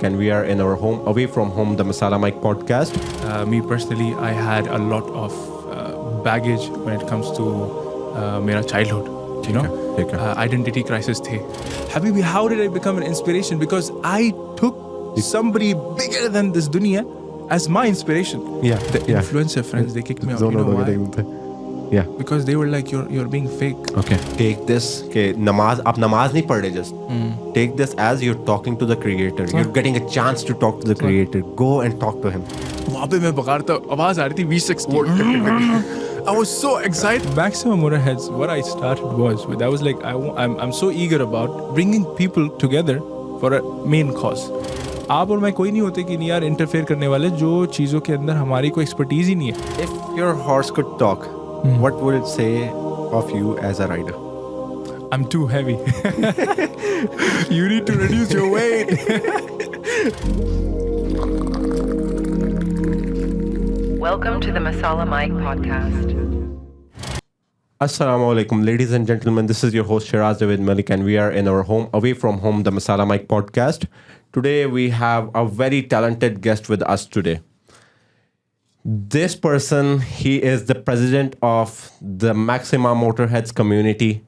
And we are in our home, away from home, the Masala Mike podcast. Me personally, I had a lot of baggage when it comes to मेरा childhood. You know, identity crisis थे. Habibi, how did I become an inspiration? Because I took somebody bigger than this dunya as my inspiration. Yeah, the influencer friends, they kicked me out. You know why? Yeah, because they were like, you're being fake. Okay, take this. Okay, namaz. आप नमाज नहीं पढ़ रहे just. Take this as you're talking to the creator. You're getting a chance to talk to the creator. Go and talk to him. वहाँ पे मैं बगाड़ता आवाज आ रही थी V60. I was so excited. Maximum Motorheads, what I started was with, I was like, I'm so eager about bringing people together for a main cause. आप और मैं कोई नहीं होते कि नहीं यार इंटरफेयर करने वाले जो चीज़ों के अंदर हमारी कोई एक्सपर्टीज ही नहीं है. If your horse could talk, what would it say of you as a rider? I'm too heavy. You need to reduce your weight. Welcome to the Masala Mike podcast. Assalamu alaikum, ladies and gentlemen. This is your host Shiraz David Malik, and we are in our home, away from home, the Masala Mike podcast. Today we have a very talented guest with us today. This person, he is the president of the Maxima Motorheads community.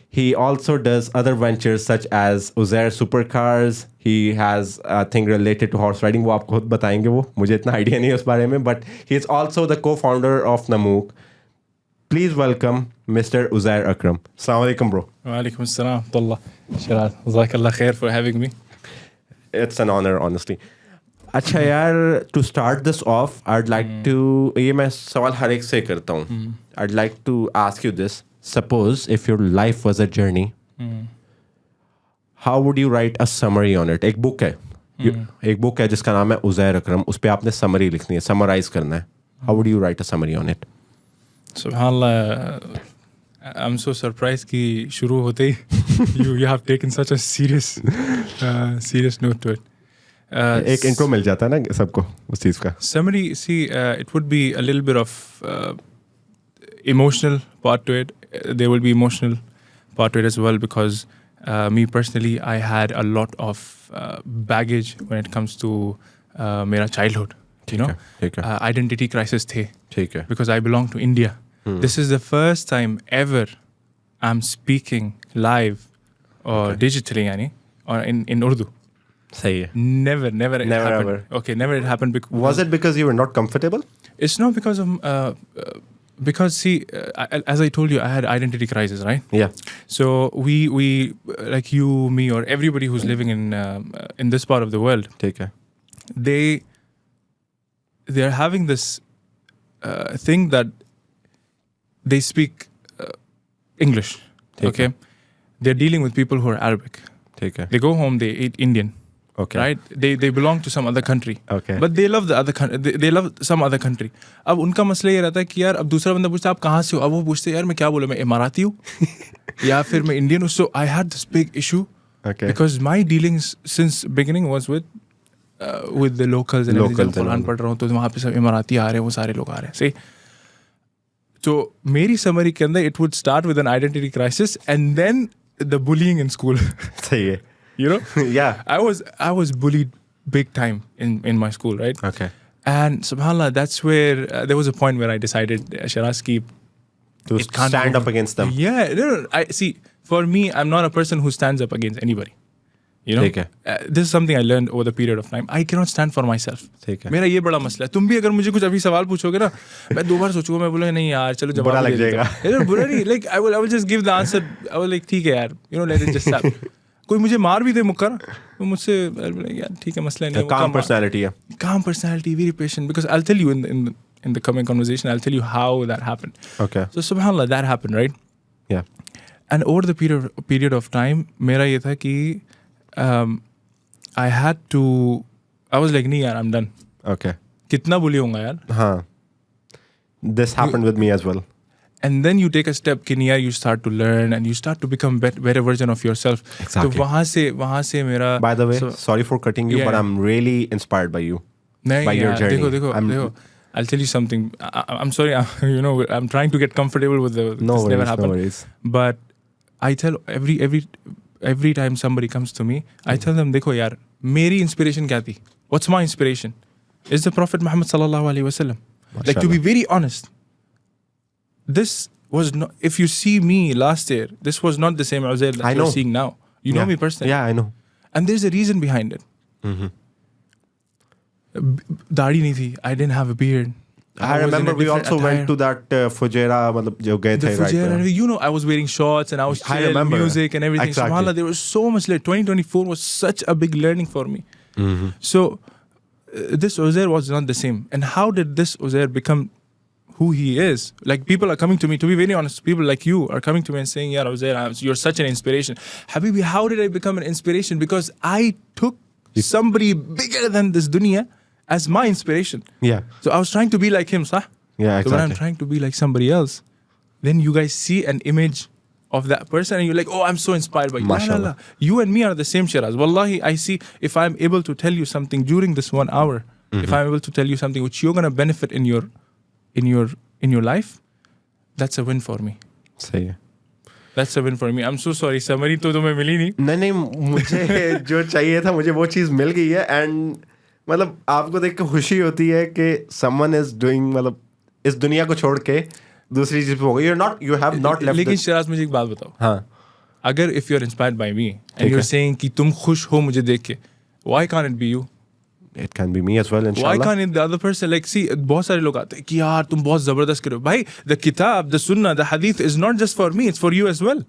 He also does other ventures such as Uzair Supercars. He has a thing related to horse riding. वो आपको खुद बताएंगे वो. मुझे इतना idea नहीं है उस बारे में. But he is also the co-founder of Namook. Please welcome Mr. Uzair Akram. Assalamu alaikum, bro. Wa alaikum assalam. Tullah. Shiraz. Jazakallah khair for having me. It's an honor, honestly. अच्छा यार, to start this off, I'd like to, ये मैं सवाल हर एक से करता हूँ. I'd like to ask you this. Suppose if your life was a journey, how would you write a summary on it? एक book है. एक book है जिसका नाम है उज़ैर अकरम. उस पे आपने summary लिखनी है, summarize करना है. How would you write a summary on it? Subhanallah, I'm so surprised कि शुरू होते ही you have taken such a serious note to it. एक intro मिल जाता है ना सबको उस चीज़ का. Summary, see, it would be a little bit of emotional part to it. There will be emotional part to it as well because me personally, I had a lot of baggage when it comes to मेरा childhood. You know, identity crisis थे. Because I belong to India. This is the first time ever I'm speaking live or digitally, yani, or in Urdu. सही है. Never it happened. Ever. Okay, never it happened. Was it because you were not comfortable? It's not because of because see, as I told you, I had identity crisis, right? Yeah. So we like you, me, or everybody who's living in this part of the world, ठीक है. They're having this thing that they speak English. Okay, they're dealing with people who are Arabic. ठीक है. They go home, they eat Indian. Okay. Right? They belong to some other country. Okay. But they love the other country. They love some other country. अब उनका मसला ये रहता है कि यार अब दूसरा बंदा पूछता है आप कहाँ से हो? अब वो पूछते हैं यार मैं क्या बोलूँ, मैं इमाराती हूँ या फिर मैं इंडियन हूँ. So I had this big issue. Okay. Because my dealings since beginning was with the locals and everything. जब कुरान पढ़ रहा हूँ तो वहाँ पे सब इमाराती आ रहे हैं, वो सारे लोग आ रहे हैं. See? So मेरी summary के अंदर it would start with an identity crisis and then the bullying in school. सही है. You know? Yeah. I was bullied big time in my school, right? Okay. And subhanAllah, that's where there was a point where I decided, Shiraz, to stand up against them. Yeah. No, I see. For me, I'm not a person who stands up against anybody. You know? This is something I learned over the period of time. I cannot stand for myself. मेरा ये बड़ा मसला है. तुम भी अगर मुझे कुछ अभी सवाल पूछोगे ना, मैं दो बार सोचूंगा, मैं बोलूँगा नहीं यार चलो जवाब बुरा लग जाएगा. बुरा नहीं. Like I will just give the answer. I will like ठीक है यार. You know, let it just stop. कोई मुझे मार भी दे मुक्का ना तो मुझसे यार ठीक है मसला नहीं. Calm personality है. Calm personality, very patient. Because I'll tell you in the coming conversation, I'll tell you how that happened. Okay. So subhanallah, that happened, right? Yeah. And over the period of time, मेरा ये था कि I was like नहीं यार, I'm done. Okay. कितना बुली होऊंगा यार. हाँ. This happened with me as well. And then you take a step, Kenya, you start to learn and you start to become better version of yourself. Exactly. तो वहाँ से मेरा. By the way, sorry for cutting you, but I'm really inspired by you. By your journey. देखो. I'll tell you something. I'm sorry. I'm trying to get comfortable with the. No worries. Never happened. No worries. But I tell every every time somebody comes to me, I tell them, देखो यार, मेरी inspiration क्या थी? What's my inspiration? Is the Prophet Muhammad sallallahu alaihi wasallam. Like, to be very honest, this was not. If you see me last year, this was not the same Uzair that you're seeing now. You know me personally. Yeah, I know. And there's a reason behind it. दाढ़ी नहीं थी. I didn't have a beard. I remember we also went to that Fujairah, मतलब जो गए थे, right? And you know, I was wearing shorts and I was chill, music and everything. Exactly. SubhanAllah, there was so much. 2024 was such a big learning for me. So this Uzair was not the same. And how did this Uzair become who he is? Like, people are coming to me, to be very honest, people like you are coming to me and saying, yeah, Uzair, you're such an inspiration. Habibi, how did I become an inspiration? Because I took somebody bigger than this dunya as my inspiration. Yeah. So I was trying to be like him, sah? Yeah, exactly. So when I'm trying to be like somebody else, then you guys see an image of that person and you're like, oh, I'm so inspired by you. Mashallah. You and me are the same, Shiraz. Wallahi, I see, if I'm able to tell you something during this 1 hour, if I'm able to tell you something which you're going to benefit in your life, that's a win for me. सही है. That's a win for me. I'm so sorry, summary तो तुम्हें मिली नहीं. नहीं, मुझे जो चाहिए था मुझे वो चीज़ मिल गई है. एंड मतलब आपको देख के खुशी होती है कि someone is doing, मतलब इस दुनिया को छोड़ के दूसरी चीज़ पे हो गई. You have not left. लेकिन शिराज, मुझे एक बात बताओ. हाँ. अगर if you're inspired by me and you're saying कि तुम खुश हो मुझे देख के, why can't it be you? It can be me as well, inshallah. Why can't it the other person? Like, see, बहुत सारे लोग आते हैं कि यार तुम बहुत जबरदस्त कर रहे हो. भाई, the kitab, the sunnah, the hadith is not just for me, it's for you as well.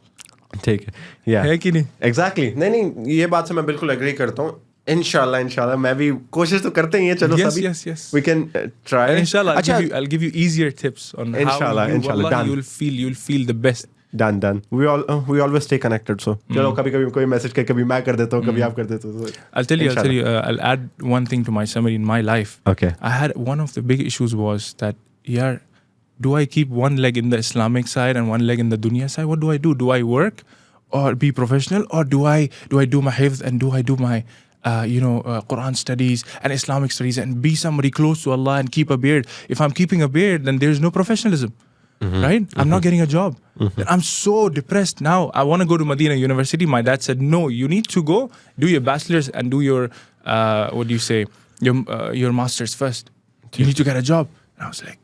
ठीक है. Yeah. है कि नहीं? Exactly. नहीं, ये बात से मैं बिल्कुल एग्री करता हूँ. इंशाल्लाह मैं भी कोशिश तो करते ही हैं. चलो Yes, सभी. yes. We can try. And inshallah, अच्छा. I'll give you easier tips on Inshallah, how you, inshallah, wallahi, done. you'll feel the best. Done. We always stay connected. So चलो कभी कोई मैसेज कर, कभी मैं कर देता हूँ, कभी आप कर देते हो. I'll tell you. I'll add one thing to my summary in my life. Okay. I had one of the big issues was that, yeah, do I keep one leg in the Islamic side and one leg in the dunya side? What do I do? Do I work or be professional, or do I do my hifz and do I do my Quran studies and Islamic studies and be somebody close to Allah and keep a beard? If I'm keeping a beard, then there's no professionalism. Right? I'm not getting a job. I'm so depressed now. I want to go to Medina University. My dad said, no, you need to go do your bachelor's and do your your master's first. You need to get a job. And I was like,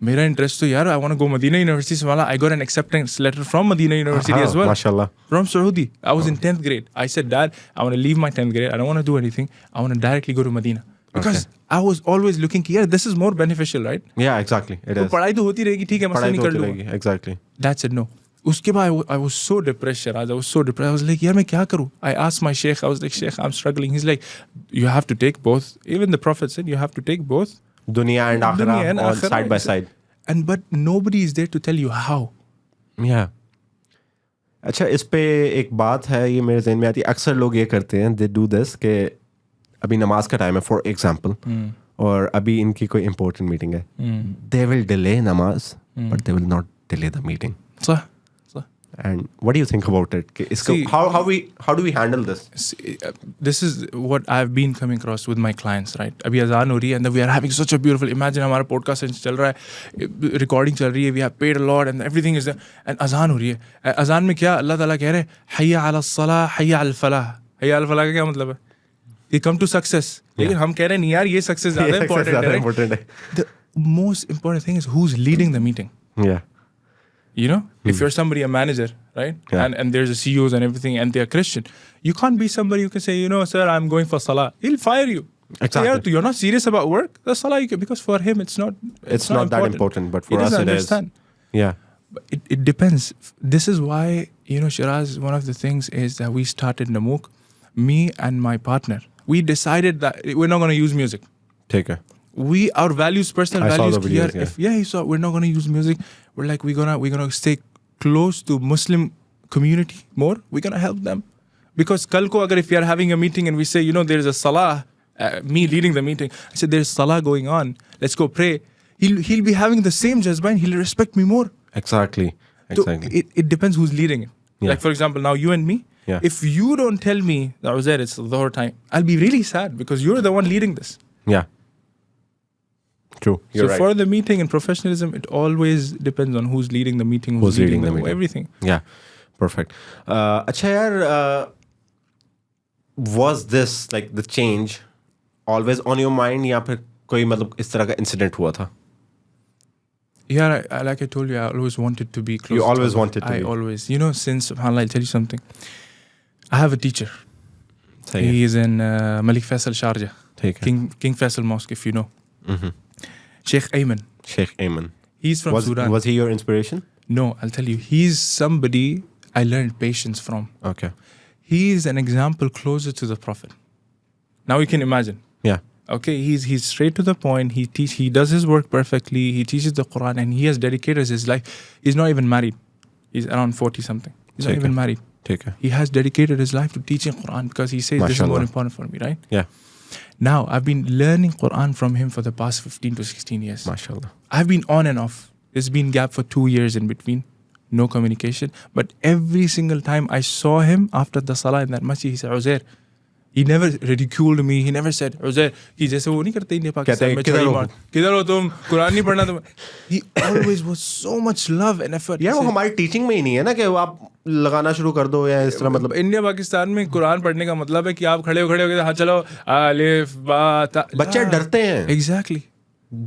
mera interest to yaar, I want to go Medina University. So I got an acceptance letter from Medina University as well. Mashallah. From Saudi. I was in 10th grade. I said, Dad, I want to leave my 10th grade. I don't want to do anything. I want to directly go to Medina. Because I was always looking, yeah, this is more beneficial, right? Yeah, exactly. It is. पढ़ाई तो होती रहेगी, ठीक है, मसला नहीं कर लूँगा. Exactly. Dad said no. उसके बाद I was so depressed, Shiraz. I was so depressed. I was like, यार मैं क्या करूँ? I asked my sheikh. I was like, Sheikh, I'm struggling. He's like, you have to take both. Even the Prophet said you have to take both. Dunya and akhirah on side by side. But nobody is there to tell you how. Yeah. अच्छा, इस पे एक बात है, ये मेरे ज़हन में आती है. अक्सर लोग ये करते हैं, they do this, कि अभी नमाज का टाइम है, for example, और अभी इनकी कोई important meeting है. They will delay namaz, but they will not delay the meeting. صح. And what do you think about it? See, how do we handle this? See, this is what I've been coming across with my clients, right? अभी अजान हो रही है and we are having such a beautiful, imagine हमारा podcast चल रहा है, recording चल रही है, we have paid a lot and everything is there, and अजान हो रही है. अजान में क्या अल्लाह ताला कह रहे हैं, hayya ala salah, hayya al falah. Hayya al falah का क्या मतलब है? You come to success. लेकिन हम कह रहे हैं नहीं यार, ये success ज़्यादा important है. The most important thing is who's leading the meeting. Yeah. You know, if you're somebody, a manager, right? Yeah. And there's a CEOs and everything, and they're Christian, you can't be somebody who can say, sir, I'm going for salah. He'll fire you. Exactly. You're not serious about work. The salah, because for him, it's not that important, but for us it understand. is. Yeah. But it depends. This is why, Shiraz, one of the things is that we started Namook, me and my partner. We decided that we're not going to use music. ठीक है. Our values, personal I values, saw the videos, you saw, we're not going to use music. We're like, we're gonna stay close to Muslim community more. We're gonna help them, because kal ko agar if we are having a meeting and we say, there's a salah, me leading the meeting, I said there's salah going on, let's go pray. He'll be having the same jazba and he'll respect me more. Exactly. So it depends who's leading it. Yeah. Like for example, now you and me. Yeah. If you don't tell me that was there, it's the whole time, I'll be really sad because you're the one leading this. Yeah. True. You're right. For the meeting and professionalism, it always depends on who's leading the meeting, who's leading the everything. Yeah. Perfect. अच्छा यार, was this like the change always on your mind या फिर कोई मतलब इस तरह का incident हुआ था? Yeah, like I told you, I always wanted to be close. You always wanted to I be. always, since subhanAllah, I'll tell you something. I have a teacher. सही है. He is in Malik Faisal Sharjah, ठीक है. King Faisal Mosque, if you know. Mhm. Sheikh Ayman. Sheikh Ayman. He's from Sudan. Was he your inspiration? No, I'll tell you. He's somebody I learned patience from. Okay. He is an example closer to the Prophet. Now you can imagine. Yeah. Okay, he's straight to the point. He does his work perfectly. He teaches the Quran, and he has dedicated his life. He's not even married. He's around 40 something. He's not Okay. even married. ठीक है. He has dedicated his life to teaching Quran because he says this is more Mashallah. important for me, right? Yeah. Now I've been learning Quran from him for the past 15 to 16 years. MashaAllah. I've been on and off. There's been gap for 2 years in between. No communication. But every single time I saw him after the salah in that masjid, he said, Uzair. He never ridiculed me. He never said, Uzair, कि जैसे वो नहीं करते India Pakistan में छड़ी मार किधर हो तुम कुरान नहीं पढ़ना तुम. He always was so much love and effort. यार वो हमारी टीचिंग में ही नहीं है ना कि वो आप लगाना शुरू कर दो या इस तरह मतलब. इंडिया पाकिस्तान में कुरान पढ़ने का मतलब है कि आप खड़े हो हाँ चलो अलिफ बा ता. बच्चे डरते हैं. Exactly.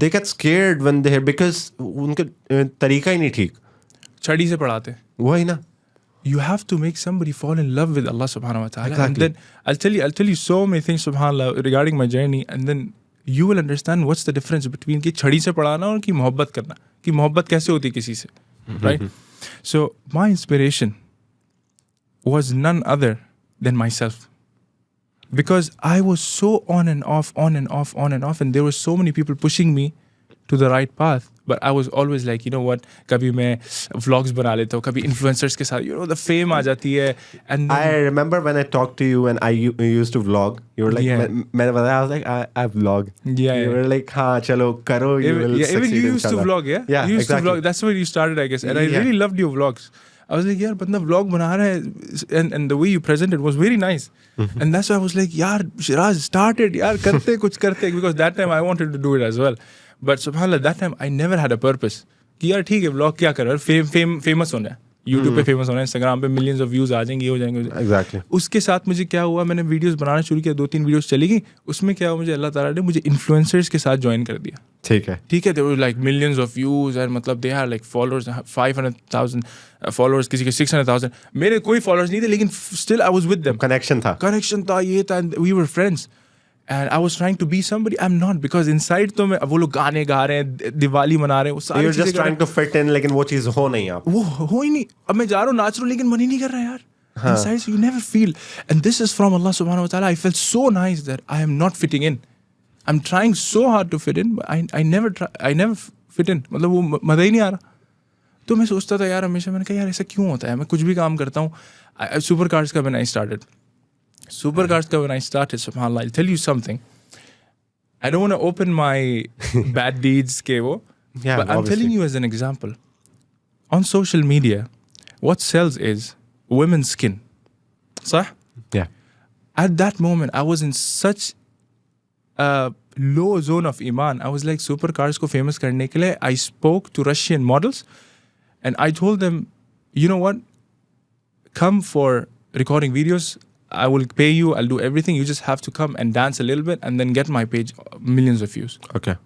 They get scared when they hear because उनके तरीका ही नहीं ठीक. छड़ी से पढ़ाते. वही ना. You have to make somebody fall in love with Allah subhanahu wa ta'ala. Exactly. And then I'll tell you so many things subhanallah regarding my journey, and then you will understand what's the difference between कि छड़ी से पढ़ाना और कि मोहब्बत करना. कि मोहब्बत कैसे होती है किसी से. Right? So my inspiration was none other than myself. Because I was so on and off, and there were so many people pushing me to the right path. But I was always like, you know what, कभी मैं vlogs बना लेता हूँ, कभी influencers के साथ, the fame आ जाती है. And then, I remember when I talked to you and you used to vlog. You were like, Yeah. I was like, I vlog. Yeah, You yeah. were like, हाँ चलो करो. You will even succeed, you used to inshallah. vlog, yeah? Yeah, You used exactly. to vlog. That's where you started, I guess. And I Yeah. really loved your vlogs. I was like, यार बंदा vlog बना रहा है, and the way you presented was very nice. And that's why I was like, यार Shiraz, start it, यार करते कुछ करते, because that time I wanted to do it as well. But subhanallah, that time I never had a purpose. कि यार ठीक है vlog क्या कर रहा है, famous होना है. YouTube पे फेमस होना है, Instagram पे millions of views आ जाएंगे, ये हो जाएंगे. Exactly. उसके साथ मुझे क्या हुआ, मैंने वीडियोस बनाना शुरू किया, 2-3 वीडियोस चली गई. उसमें क्या हुआ, मुझे अल्लाह ताला ने मुझे इन्फ्लुएंसर्स के साथ ज्वाइन कर दिया. ठीक है. ठीक है, there were like millions of views and मतलब they had like followers 500,000 followers, किसी के 600,000. मेरे कोई followers नहीं थे, लेकिन still I was with them. Connection था. Connection था, ये था, and we were friends. And I was trying to be somebody I'm not, because inside तो मैं वो लोग गाने गा रहे हैं, दिवाली मना रहे हैं, वो सारी You're चीजें just कर रहे trying to fit in, लेकिन वो चीज़ हो नहीं आप. हैं. वो हो ही नहीं. अब मैं जा रहा हूँ नाच रहा हूँ, लेकिन मन ही नहीं कर रहा यार. Inside, so you never feel. And this is from Allah subhanahu wa ta'ala. I felt so nice that I am not fitting in. I'm trying so hard to fit in, but I never fit in. मतलब वो मज़ा ही नहीं आ रहा. तो मैं सोचता था यार हमेशा, मैंने कहा यार ऐसा क्यों होता है. मैं कुछ भी काम करता हूँ. सुपर कार्स का when I started, subhanallah, I'll tell you something. I don't want to open my bad deeds के वो, Yeah, but I'm obviously. telling you as an example. On social media, what sells is women's skin. صح? Yeah. At that moment, I was in such a low zone of iman. I was like, supercars ko famous karne ke liye, I spoke to Russian models and I told them, you know what? Come for recording videos. I will pay you. I'll do everything. You just have to come and dance a little bit and then get my page millions of views. Okay.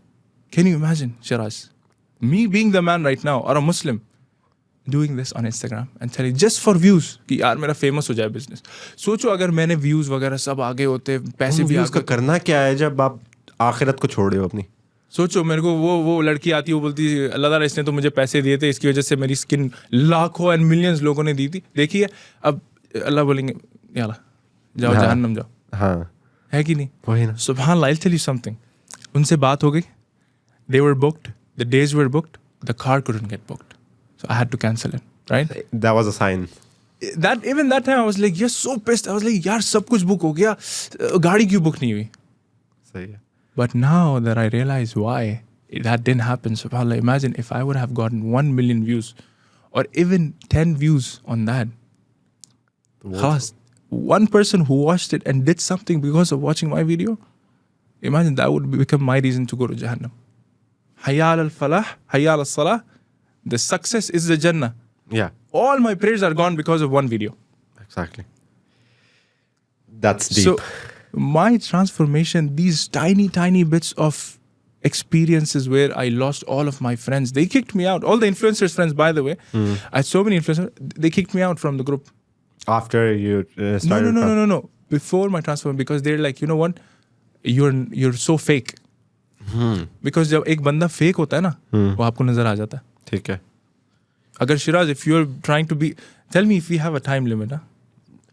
Can you imagine, Shiraz? Me being the man right now, or a Muslim, doing this on Instagram and telling just for views कि यार मेरा famous हो जाए business. सोचो अगर मैंने views वगैरह सब आगे होते, पैसे भी उसका आगे. करना क्या है जब आप आखिरत को छोड़ रहे हो अपनी. सोचो मेरे को वो लड़की आती है, वो बोलती है अल्लाह ताला इसने तो मुझे पैसे दिए थे, इसकी वजह से मेरी स्किन लाखों एंड मिलियंस लोगों ने दी थी. देखिए अब अल्लाह बोलेंगे याला जाओ जहन्नम जाओ. हाँ. है कि नहीं? वही ना. Subhanallah, I'll tell you something. उनसे बात हो गई. They were booked. The days were booked. The car couldn't get booked. So I had to cancel it. Right? That was a sign. Even that time I was like, you're so pissed. I was like, यार सब कुछ book हो गया. गाड़ी क्यों book नहीं हुई? सही है. But now that I realize why that didn't happen, subhanAllah, imagine if I would have gotten 1 million views or even 10 views on that. Khalas, one person who watched it and did something because of watching my video, imagine that would become my reason to go to Jahannam. Hayya al falah, hayya al salah. The success is the Jannah. Yeah, All my prayers are gone because of one video. exactly. That's deep. So my transformation, these tiny bits of experiences where I lost all of my friends, they kicked me out. All the influencers friends, by the way, I had so many influencers, they kicked me out from the group. After you started. No. Before my transformation, because they're like, you know what, you're so fake. Because जब एक बंदा fake होता है ना, वो आपको नजर आ जाता है. ठीक है. अगर Shiraz, if you're trying to be, tell me if we have a time limit, huh?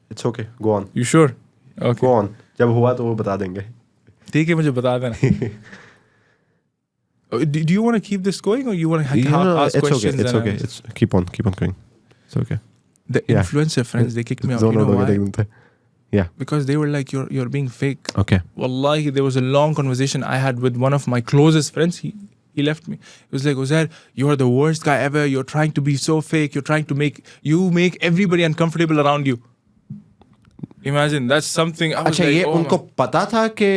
It's okay. Go on. You sure? Okay. Go on. जब हुआ तो वो बता देंगे. ठीक है, मुझे बता देना. Do you want to keep this going, or you want to ask it's questions? okay. It's okay. It's keep on going. It's okay. The Yeah. influencer friends, they kicked me out. No, You know why? no. Yeah. Because they were like, you're being fake. Okay. Wallahi, there was a long conversation I had with one of my closest friends. He left me. He was like, Uzair, you're the worst guy ever. You're trying to be so fake. You're trying to make everybody uncomfortable around you. Imagine, that's something. I was अच्छा, like, ये oh उनको my. पता था कि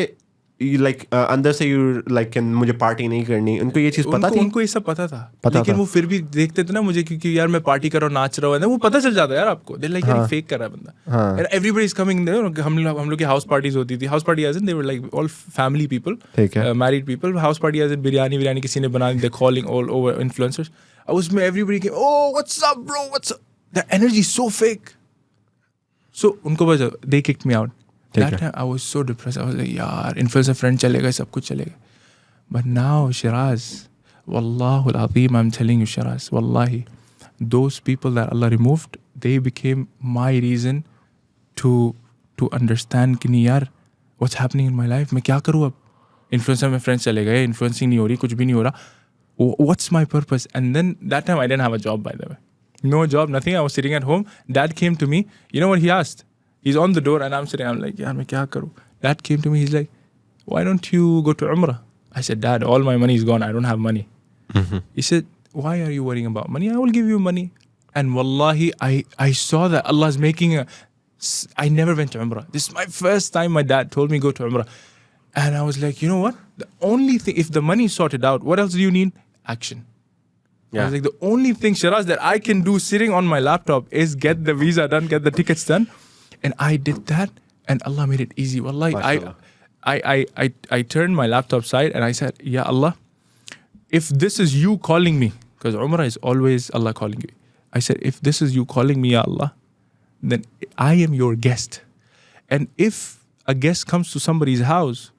like अंदर से you like मुझे party नहीं करनी, उनको ये चीज पता थी? उनको ये सब पता था, पता लेकिन था। वो फिर भी देखते थे ना मुझे, क्योंकि यार मैं पार्टी कर रहा हूँ, नाच रहा हूँ, वो पता चल जाता है यार आपको. They're like, यार फेक कर रहा है बंदा. हाँ. Everybody is coming there. हम लोग की हाउस पार्टीज होती थी. House party as in they were like all family people, ठीक है. married people. House party as in biryani किसी ने बना दी, they're calling all over influencers. उसमें everybody came, oh what's up bro, what's up. The energy is so fake. So उनको बस they kicked me out. That time I was so depressed. I was like, yaar, influencer friend चलेगा, सब कुछ चलेगा. But now, Shiraz, Wallahul Azim, I'm telling you, Shiraz, Wallahi, those people that Allah removed, they became my reason to understand कि नहीं यार, what's happening in my life? मैं क्या करूँ अब? Influencer में friends चले गए, influencing नहीं हो रही, कुछ भी नहीं हो रहा. What's my purpose? And then that time I didn't have a job, by the way. No job, nothing. I was sitting at home. Dad came to me. You know what he asked? He's on the door and I'm sitting. I'm like, yaar, मैं क्या करूँ? Dad came to me. He's like, why don't you go to Umrah? I said, Dad, all my money is gone. I don't have money. He said, why are you worrying about money? I will give you money. And wallahi, I saw that Allah is making I never went to Umrah. This is my first time my dad told me go to Umrah. And I was like, you know what? The only thing, if the money is sorted out, what else do you need? Action. I was like, the only thing, Shiraz, that I can do sitting on my laptop is get the visa done, get the tickets done. And I did that, and Allah made it easy. Wallahi, I turned my laptop side and I said, Ya Allah, if this is you calling me, because Umrah is always Allah calling you. I said, if this is you calling me, Ya Allah, then I am your guest. And if a guest comes to somebody's house,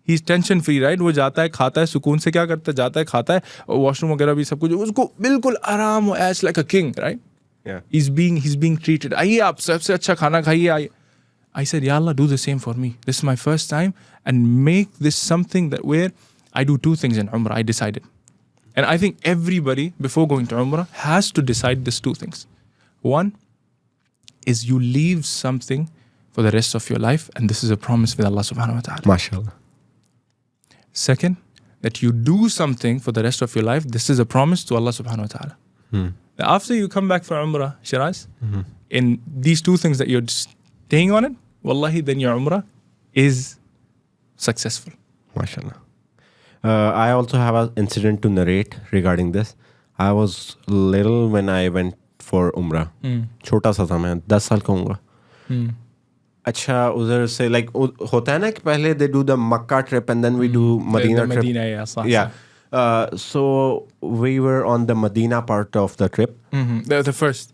he's tension free, right? वो जाता है, खाता है, सुकून से क्या करता है, जाता है, खाता है, वॉशरूम वगैरह भी सब कुछ, उसको बिल्कुल आराम, as like a king, right? Yeah. He's being treated. आइए आप सबसे अच्छा खाना खाइए. I said, Ya Allah, do the same for me. This is my first time, and make this something that where I do two things in Umrah. I decided. And I think everybody, before going to Umrah, has to decide these two things. One is you leave something for the rest of your life, and this is a promise with Allah subhanahu wa ta'ala. MashaAllah. Second, that you do something for the rest of your life. This is a promise to Allah subhanahu wa ta'ala. After you come back from Umrah, Shiraz, in these two things that you're staying on it, wallahi, then your Umrah is successful. MashaAllah. I also have an incident to narrate regarding this. I was little when I went for Umrah. छोटा सा था मैं, 10 साल का होऊंगा. अच्छा, उधर से like होता है ना कि पहले they do the Makkah trip and then we do Medina trip. Yeah. So we were on the Medina part of the trip. The first.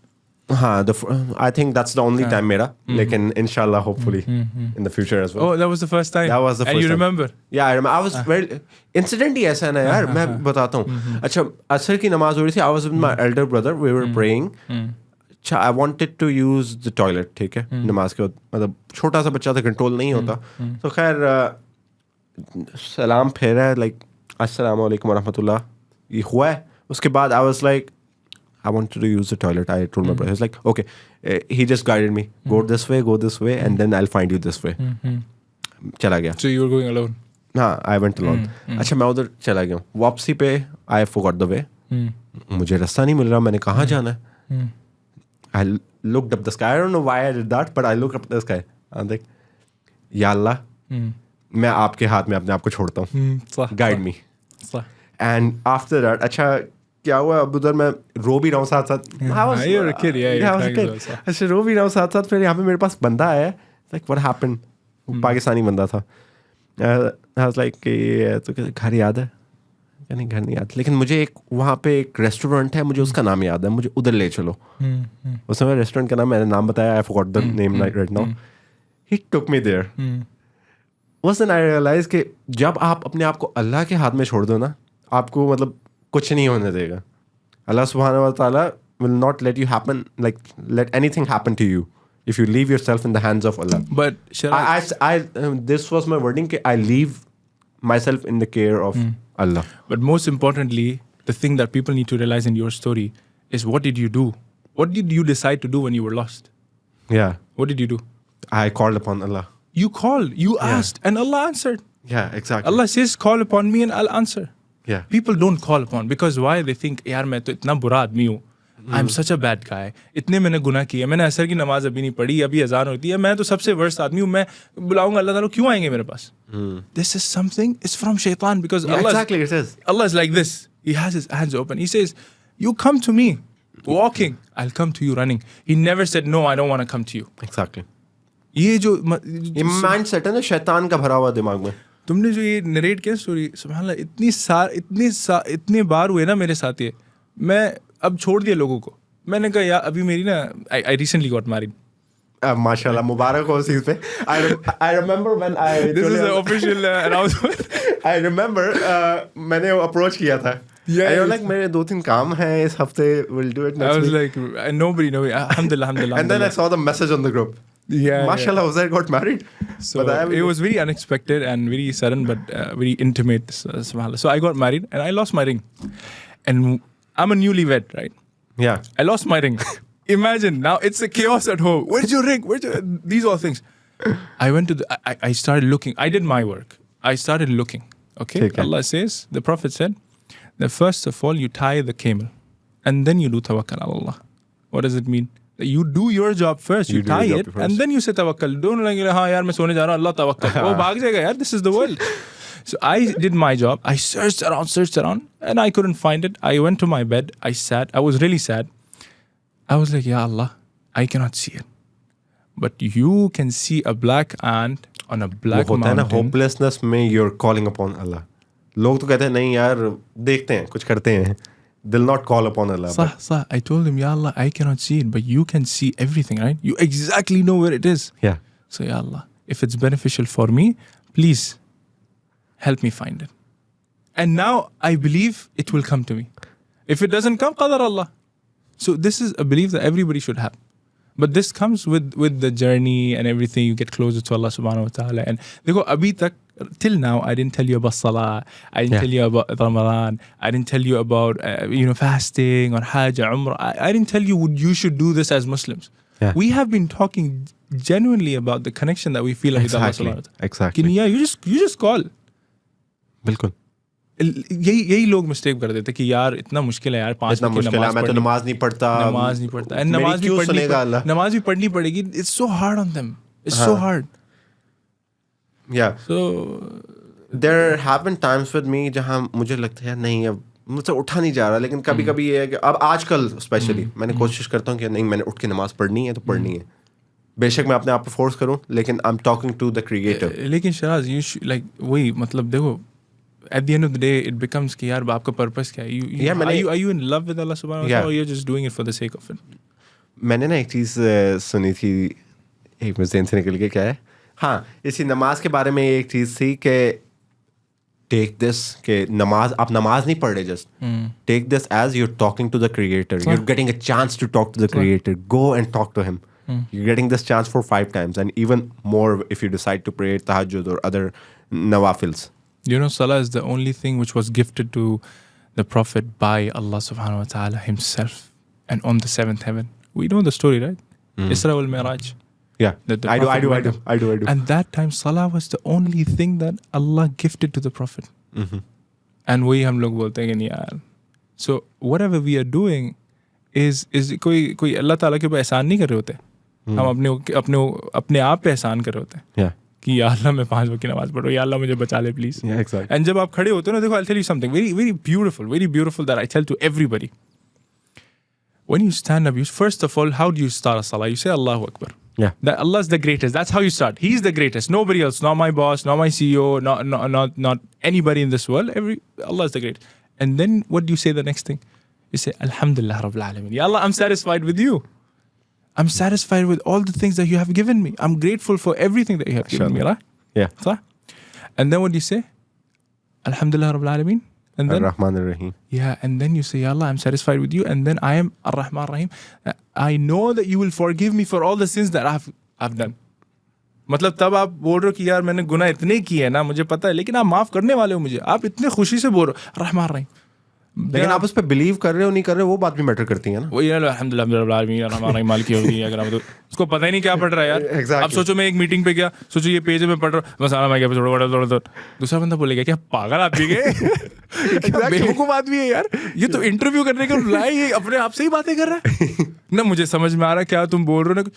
I think that's the only time mera. Lekin inshallah, hopefully in the future as well. Oh, that was the first time. That was the first And you time. remember? Yeah, I remember. I was very incident ही ऐसा है ना यार, मैं बताता हूँ. अच्छा, असर की नमाज हो रही थी. I was with my elder brother. We were praying. अच्छा, I wanted to use the toilet. ठीक है, नमाज के बाद, मतलब छोटा सा बच्चा था, कंट्रोल नहीं होता. तो खैर सलाम फेरा, like अस्सलाम वालेकुम रहमतुल्लाह, ये हुआ है. उसके बाद I was like, I wanted to use the toilet. I told my brother. He's like, okay. He just guided me. Go this way, and then I'll find you this way. चला गया. So you were going alone? हाँ, I went alone. अच्छा, मैं उधर चला गया. वापसी पे I forgot the way. मुझे रास्ता नहीं मिल रहा. मैंने कहाँ जाना है? I looked up the sky. I don't know why I did that, but I looked up the sky. I'm like, Ya Allah, मैं आपके हाथ में अपने आप को छोड़ता हूँ. Guide me. And after that, अच्छा, क्या हुआ, अब उधर मैं रो भी रहा हूँ साथ साथ. You're a kid, yeah, you're I was a trying kid. to also. ऐसे रो भी रहा हूँ साथ साथ. फिर यहाँ पे मेरे पास बंदा आया. Like what happened? वो पाकिस्तानी बंदा था. I was like तो घर याद है? क्या नहीं, घर नहीं याद, लेकिन मुझे एक वहाँ पे एक रेस्टोरेंट है, मुझे उसका नाम याद है, मुझे उधर ले चलो. उस समय रेस्टोरेंट का नाम, मैंने नाम बताया, I forgot the name right now. He took me there. उस दिन I realized कि जब आप अपने आप को अल्लाह के हाथ में छोड़ दो ना, आपको मतलब कुछ नहीं होने देगा. अल्लाह सुब्हानहू व तआला will not let you happen, like let anything happen to you if you leave yourself in the hands of Allah. But Shiraz, This was my wording, कि I leave myself in the care of Allah. but most importantly, the thing that people need to realize in your story is, what did you do? What did you decide to do when you were lost? Yeah, What did you do? I called upon Allah. You called, you asked, and Allah answered. Yeah, exactly. Allah says, call upon me and I'll answer. Yeah. People don't call upon, because why? They think, यार मैं तो इतना बुरा आदमी हूँ. I'm such a bad guy. इतने मैंने गुनाह किए, मैंने असर की नमाज अभी नहीं पढ़ी, अभी अजान होती है, मैं तो सबसे वर्स्ट आदमी हूँ, मैं बुलाऊंगा अल्लाह ताला, क्यों आएंगे मेरे पास? This is something, it's from shaitan, because Yeah, Allah exactly, it says. Allah is like this. He has his hands open. He says, you come to me walking, I'll come to you running. He never said, no, I don't want to come to you. Exactly. ये जो ये mind set है ना शैतान का भरा हुआ दिमाग में. तुमने जो ये नरेट किया स्टोरी, सुभान अल्लाह, इतने बार हुए ना मेरे साथ ये, मैं अब छोड़ दिया लोगों को. मैंने कहा यार अभी मेरी ना, आई रिसेंटली गॉट मैरिड. माशाल्लाह, मुबारक हो उस चीज पे. I remember when I This is an official announcement. I remember मैंने अप्रोच किया था. Yeah, I was like मेरे 2-3 काम हैं इस हफ्ते, we'll do it I next was week. like, nobody, alhamdulillah. And then I saw the message on the group. Yeah, Mashallah, Uzair got married. So it was very unexpected and very sudden, but very intimate. Subhanallah. So I got married and I lost my ring. And I'm a newlywed, right? Yeah. I lost my ring. Imagine, now it's a chaos at home. Where's your ring? These all things. I went to I started looking. I did my work. I started looking. Okay? Okay. Allah says, the Prophet said, that first of all, you tie the camel. And then you do tawakkal ala Allah. What does it mean? You do your job first. You do tie your it job first. and then you say tawakkal. Don't like, हाँ यार मैं सोने जा रहा हूँ, Allah tawakkal. Oh, भाग जाएगा यार. This is the world. So I did my job. I searched around, and I couldn't find it. I went to my bed. I sat. I was really sad. I was like, Ya Allah, I cannot see it. But you can see a black ant on a black वो होता है ना mountain. hopelessness में you're calling upon Allah. लोग तो कहते हैं नहीं यार देखते हैं कुछ करते हैं. They'll not call upon Allah. Sah. I told him, Ya Allah, I cannot see it, but you can see everything, right? You exactly know where it is. Yeah. So, Ya Allah, if it's beneficial for me, please help me find it. And now I believe it will come to me. If it doesn't come, qadar Allah. So this is a belief that everybody should have. But this comes with the journey and everything. You get closer to Allah subhanahu wa ta'ala. And देखो अभी तक, till now, I didn't tell you about Salah. I didn't tell you about Ramadan. I didn't tell you about fasting or Hajj or Umrah. I didn't tell you you should do this as Muslims. Yeah. We have been talking genuinely about the connection that we feel with Allah subhanahu wa ta'ala. Exactly. Yeah, you just call. बिल्कुल. यही लोग mistake कर देते कि यार इतना मुश्किल है यार, 5 इतना वक्त की मुश्किल है, मैं तो नमाज नहीं पढ़ता. And नमाज भी पढ़नी पड़ेगी. It's so hard on them. It's so hard. Yeah. So There have been times with me जहाँ मुझे लगता है नहीं अब मुझसे उठा नहीं जा रहा, लेकिन कभी कभी ये है कि अब आजकल स्पेशली मैंने कोशिश करता हूँ कि नहीं मैंने उठ के नमाज पढ़नी है तो पढ़नी है. बेशक मैं अपने आप पे फोर्स करूँ, लेकिन I am talking to the creator. लेकिन शराज you like वही मतलब देखो, at the end of the day it becomes कि यार आपका पर्पस क्या है? Are you in love with Allah subhanahu wa ta'ala or you're just doing it for the sake of it? मैंने ना एक चीज़ सुनी थी, एक मेरे ज़हन से निकल के, क्या है, हाँ, इसी नमाज के बारे में एक चीज़ थी कि टेक दिस कि नमाज, आप नमाज नहीं पढ़ रहे, just take this as you're talking to the creator. You're getting a chance to talk to the creator. Go and talk to him. You're getting this chance for 5 times and even more if you decide to pray tahajjud or other nawafils. You know, Salah is the only thing which was gifted to the Prophet by Allah subhanahu wa ta'ala himself, and on the 7th heaven. We know the story, right? Isra wal Mi'raj. Yeah, That the I Prophet went do. up. And that time Salah was the only thing that Allah gifted to the Prophet. And we hum log bolte hain कि नहीं यार. So whatever we are doing is कोई अल्लाह ताला के ऊपर एहसान नहीं कर रहे होते. हम अपने आप पे एहसान कर रहे होते हैं. Yeah. कि या अल्लाह मैं 5 वक्त की नमाज पढ़ रहा हूँ, या अल्लाह मुझे बचा ले प्लीज. Yeah, exactly. एंड जब आप खड़े होते हो ना, देखो, I'll tell you something very very beautiful that I tell to everybody. When you stand up, first of all, how do you start a salah? You say Allahu Akbar. Yeah. That Allah is the greatest. That's how you start. He's the greatest. Nobody else. Not my boss. Not my CEO. Not anybody in this world. Allah is the greatest. And then what do you say the next thing? You say Alhamdulillah Rabbil Alameen. Ya Allah, I'm satisfied with you. I'm satisfied with all the things that you have given me. I'm grateful for everything that you have given me. Right? Yeah. صح? And then what do you say? Alhamdulillah Rabbil Alameen. And then Ar-Rahman Ar-Rahim. yeah, and then you say, Ya Allah, I'm satisfied with you, and then I am Ar-Rahman Ar-Rahim. I know that you will forgive me for all the sins that I've done. मतलब तब आप बोल रहे हो कि यार मैंने गुनाह इतने किए हैं ना, मुझे पता है, लेकिन आप माफ करने वाले हो मुझे. आप इतने खुशी से बोल रहे हो रहमान रहीम. लेकिन आप उस पर बिलीव कर रहे हो नहीं कर रहे हो, वो बात भी मैटर करती है ना. वो यार अल्हम्दुलिल्लाह रब्बिल आलमीन रहमान रहीम मालिक यौमिद्दीन, अगर आप तो उसको पता ही नहीं क्या पढ़ रहा है यार. Exactly. अब सोचो मैं एक मीटिंग पे गया, सोचो ये पेज में पढ़ रहा हूँ, मसाला मैं क्या थोड़ा दूसरा बंदा बोलेगा क्या पागल आदमी के क्या बेवकूफ आदमी है यार, ये तो इंटरव्यू करने का बुलाया, ये अपने आप से ही बातें कर रहा है ना. मुझे समझ में आ रहा है क्या तुम बोल रहे हो ना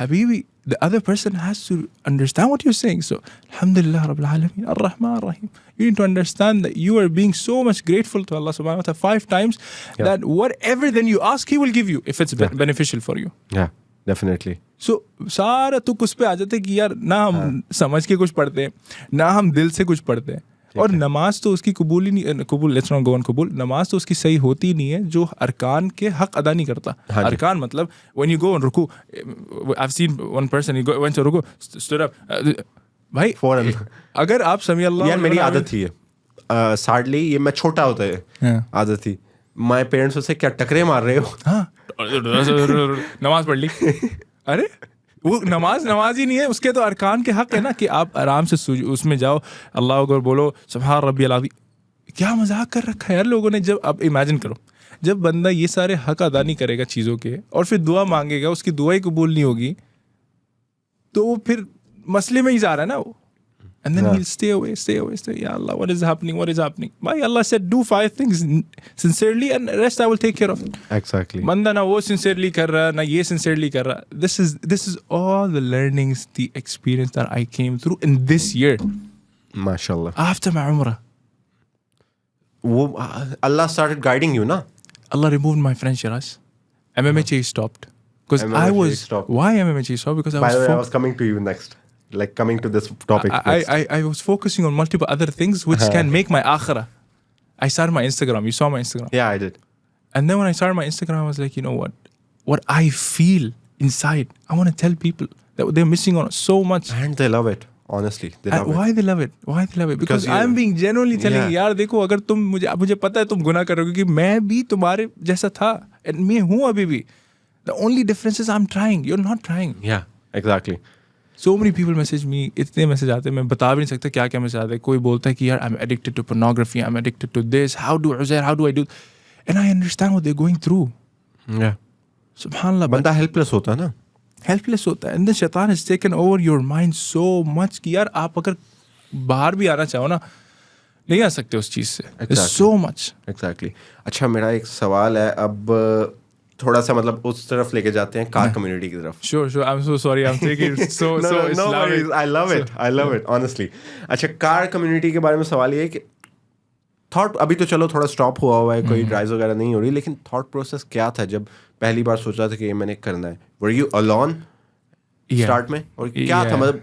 Habibi. The other person has to understand what you're saying. So, Alhamdulillah Rabbil Alameen, Ar-Rahman Ar-Rahim. You need to understand that you are being so much grateful to Allah subhanahu wa ta'ala 5 times that whatever then you ask, He will give you if it's beneficial for you. Yeah, definitely. So, सारा तुक उस पे आ जाते कि यार ना हम समझ के कुछ पढ़ते हैं, ना हम दिल से कुछ पढ़ते हैं. और नमाज तो उसकी कबूल ही नहीं, कबूल लेट्स नॉट गो ऑन कबूल, नमाज तो उसकी सही होती नहीं है जो अरकान के हक अदा नहीं करता. अरकान मतलब व्हेन यू गो ऑन रुकू, I have seen one person he went to रुकू, स्टूड अप. भाई फौरन अगर आप समी अल्लाह, यार मेरी आदत थी है सैडली, ये मैं छोटा होता है आदत थी. माय पेरेंट्स से क्या टकरे मार रहे हो, हाँ नमाज पढ़ ली. अरे वो नमाज ही नहीं है, उसके तो अरकान के हक है ना कि आप आराम से उसमें जाओ, अल्लाह अकबर बोलो, सुभान रब्बियल आज़ीम. क्या मजाक कर रखा है यार लोगों ने. जब आप इमेजिन करो, जब बंदा ये सारे हक अदा नहीं करेगा चीज़ों के और फिर दुआ मांगेगा, उसकी दुआ ही कबूल नहीं होगी, तो वो फिर मसले में ही जा रहा है ना वो. And then he'll stay away. Ya Allah, what is happening? Why Allah said, do 5 things sincerely and the rest I will take care of it. Exactly. Banda na wo sincerely kar raha, na ye sincerely kar raha. This is all the learnings, the experience that I came through in this year. MashaAllah. After my umrah. Allah started guiding you, na? Allah removed my friend Shiraz. MMHA stopped. Because I was... stopped. Why MMHA stopped? Because By the way, I was coming to you next. Like coming to this topic. I was focusing on multiple other things which can make my akhirah. I started my Instagram. You saw my Instagram. Yeah, I did. And then when I started my Instagram, I was like, you know what? What I feel inside, I want to tell people that they're missing on so much. And they love it. Honestly, they love it. Why they love it? Because I'm being genuinely telling you, यार देखो, अगर तुम मुझे पता है तुम गुनाह कर रहे हो, क्योंकि मैं भी तुम्हारे जैसा था, and मैं हूँ अभी भी. The only difference is I'm trying. You're not trying. Yeah, exactly. So many people message me, इतने मैसेज आते हैं, मैं बता भी नहीं सकता क्या क्या मैसेज आते हैं. कोई बोलता है कि यार I'm addicted to pornography, I'm addicted to this, how do I do? And I understand what they're going through. Yeah. Subhanallah. बंदा helpless होता है ना. Helpless होता है. And then shaitan has taken over your mind so much कि यार आप अगर बाहर भी आना चाहो ना, नहीं आ सकते उस चीज़ से. There's so much. Exactly. अच्छा, मेरा एक सवाल है अब, थोड़ा सा मतलब उस तरफ लेके जाते हैं, कार कम्युनिटी की तरफ. Sure. I'm so sorry. I'm taking it so Islamic. No, I love it honestly. अच्छा, कार कम्युनिटी के बारे में सवाल ये है कि थॉट, अभी तो चलो थोड़ा स्टॉप हुआ है, कोई ड्राइव्स वगैरह नहीं हो रही, लेकिन थॉट प्रोसेस क्या था जब पहली बार सोचा था कि ये मैंने करना है? Were you alone स्टार्ट में, और क्या था, मतलब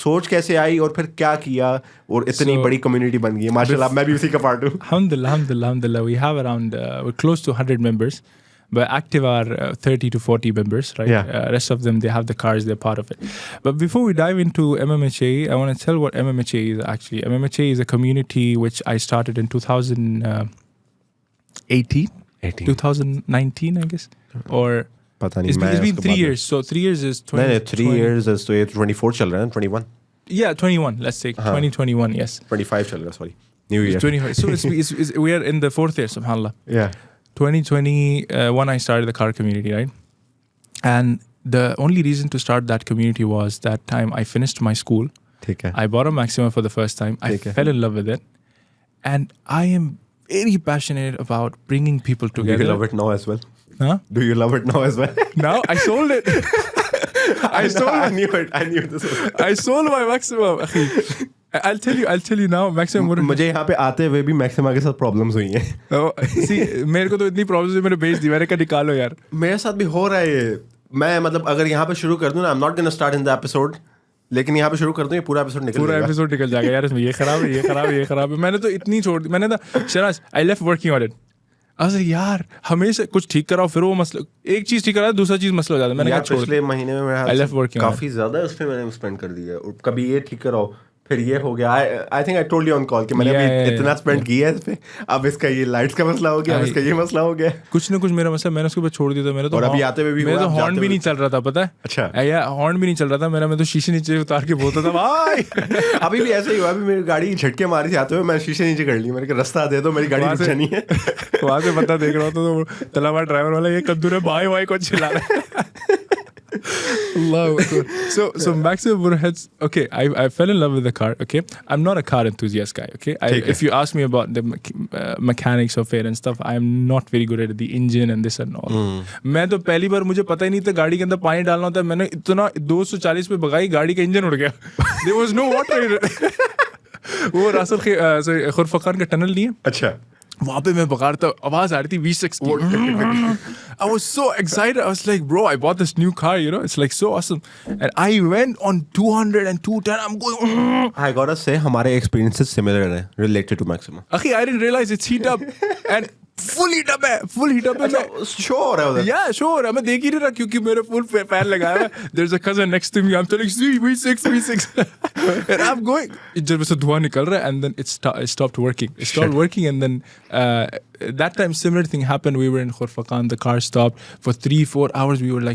सोच कैसे आई और फिर क्या किया और इतनी बड़ी कम्युनिटी बन गई है? माशाल्लाह, मैं भी उसी का पार्ट हूँ. Alhamdulillah. We have around we're close to 100 members. But active are 30 to 40 members, right? Yeah. Rest of them, they have the cars, they're part of it. But before we dive into MMHA, I want to tell what MMHA is actually. MMHA is a community which I started in 2019, I guess. Or पता नहीं, it's been 3 years. So 3 years is 20. 3 years is तो ये 24 चल रहा है, 21. Yeah, 21. Let's say 2021. Yes. 25 चल रहा है, sorry. New year. 25. So it's we are in the 4th year, subhanallah. Yeah. 2021 I started the car community, right? And the only reason to start that community was that time I finished my school. ठीक है. I bought a Maxima for the first time. I fell in love with it. And I am very passionate about bringing people together. Do you love it now as well? Huh? Do you love it now as well? Now I sold it. I knew this. I sold my Maxima. akhi. I'll tell you now. Maxima Motor. मुझे यहाँ पे आते हुए भी maxima के साथ problems हुई हैं. See, मेरे को तो इतनी प्रॉब्लम्स है, मैंने भेज दी. मैंने कहा निकालो यार. मेरे साथ भी हो रहा है ये. मैं मतलब अगर यहाँ पे शुरू कर दूँ ना, I'm not gonna start in the episode, लेकिन यहाँ पे शुरू कर दूँ, ये पूरा एपिसोड निकल जाएगा यार. इसमें ये खराब है. मैंने तो इतनी छोड़ दी. मैंने तो Sharaj, I left working on it. अरे यार हमेशा कुछ ठीक कराओ, फिर वो मसला, एक चीज ठीक करा दूसरा चीज मसला हो जाता है. मैंने कहा पिछले महीने में मेरा I left working on काफी ज्यादा उस पे मैंने स्पेंड कर दिया है. कभी ये ठीक कराओ, फिर ये हो गया. I think I told you on call कि मैंने अभी इतना स्पेंड किया है इस पे. अब इसका ये लाइट्स का मसला हो गया, अब इसका ये मसला हो गया. कुछ ना कुछ मेरा मसला, मैंने उसके बाद छोड़ दिया था. मेरा तो और अभी आते हुए भी मेरा तो हॉर्न भी नहीं चल रहा था, पता है. अच्छा या हॉर्न भी नहीं चल रहा था मेरा. मैं तो शीशे नीचे उतार के बोलता था भाई. अभी भी ऐसा ही हुआ. अभी मेरी गाड़ी झटके मारी थी आते हुए, मैं शीशे नीचे कर ली. मैंने कहा रास्ता दे दो, मेरी गाड़ी रुक नहीं है. वहां से बंदा देख रहा था तो तलावा ड्राइवर वाला ये कद्दू रे भाई को चिल्ला रहा है. So Maxima Motorheads. Okay, I fell in love with the car. Okay, I'm not a car enthusiast guy. Okay, if you ask me about the mechanics of it and stuff, I'm not very good at the engine and this and all. मैं तो पहली बार मुझे पता ही नहीं था गाड़ी के अंदर पानी डालना होता है. मैंने इतना 240 पे भगाई, गाड़ी का इंजन उड़ गया. There was no water in it. वो रासल खुरफखान का टनल नहीं है. अच्छा. वहाँ पे मैं बगा रहा था, आवाज आ रही थी V6 की. I was so excited. I was like, bro, I bought this new car, you know, it's like so awesome. And I went on 200 and 210. I'm going. I gotta say, हमारे experiences similar हैं related to Maxima. Akhi, I didn't realize it's heat up and full heat up है. Show हो रहा है उधर. Yeah, show हो रहा है. मैं देख ही नहीं रहा क्योंकि मेरे full फैन लगाया है. There's a cousin next to me. I'm telling see V6. And I'm going. जब से धुआं निकल रहा है and then it stopped working. It stopped working and then that time similar thing happened. We were in Khurfakan. The car stopped for 3-4 hours. We were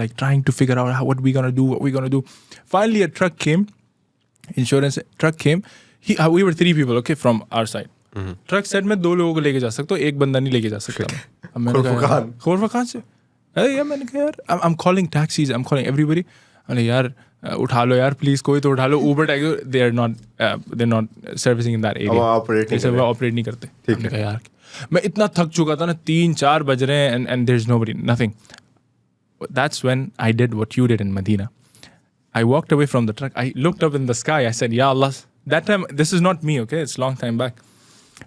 like trying to figure out what we gonna do. Finally, a truck came. Insurance truck came. We were 3 people, okay, from our side. Truck set में 2 लोगों को लेके जा सकता हूँ, एक बंदा नहीं लेके जा सकता. खुरफखान से. अरे यार मैंने कहा यार I'm calling taxis, I'm calling everybody. अरे यार उठा लो यार प्लीज, कोई तो उठा लो. Uber taxi they're not servicing in that area. वो ऑपरेट नहीं करते. मैंने कहा यार मैं इतना थक चुका था ना, 3-4 बज रहे हैं and there's nobody, nothing. That's when I did what you did in Medina. I walked away from the truck. I looked up in the sky. I said, Ya Allah. That time, this is not me, okay? It's a long time back.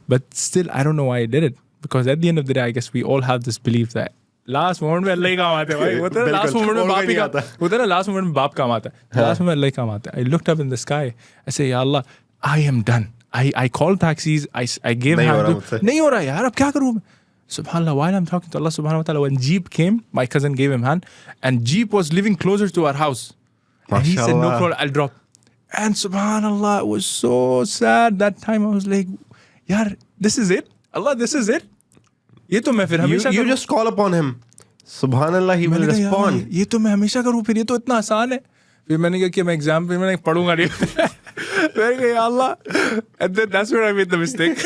But still, I don't know why I did it. Because at the end of the day, I guess we all have this belief that last moment में अल्लाह ही काम आता है भाई. होता है last moment में बाप ही काम होता है ना, last moment में बाप काम आता है, last moment में अल्लाह ही काम आता है. I looked up in the sky. I say, Ya Allah, I am done. I called taxis. I gave hand. नहीं हो रहा यार, अब क्या करूँ मैं? Subhanallah, while I'm talking to Allah subhanahu wa ta'ala, when Jeep came, my cousin gave him hand, and Jeep was living closer to our house. And he said, no problem, I'll drop. And subhanallah, it was so sad. That time I was like, yaar, this is it? Allah, this is it? ये तो मैं फिर हमेशा You just call upon him. Subhanallah, he will respond. ये तो मैं हमेशा करूँ, फिर ये तो इतना आसान है. फिर मैंने क्या किया, मैं एग्जाम पे मैंने पढ़ूंगा नहीं. मैंने कहा या अल्लाह, and then that's where I made the mistake.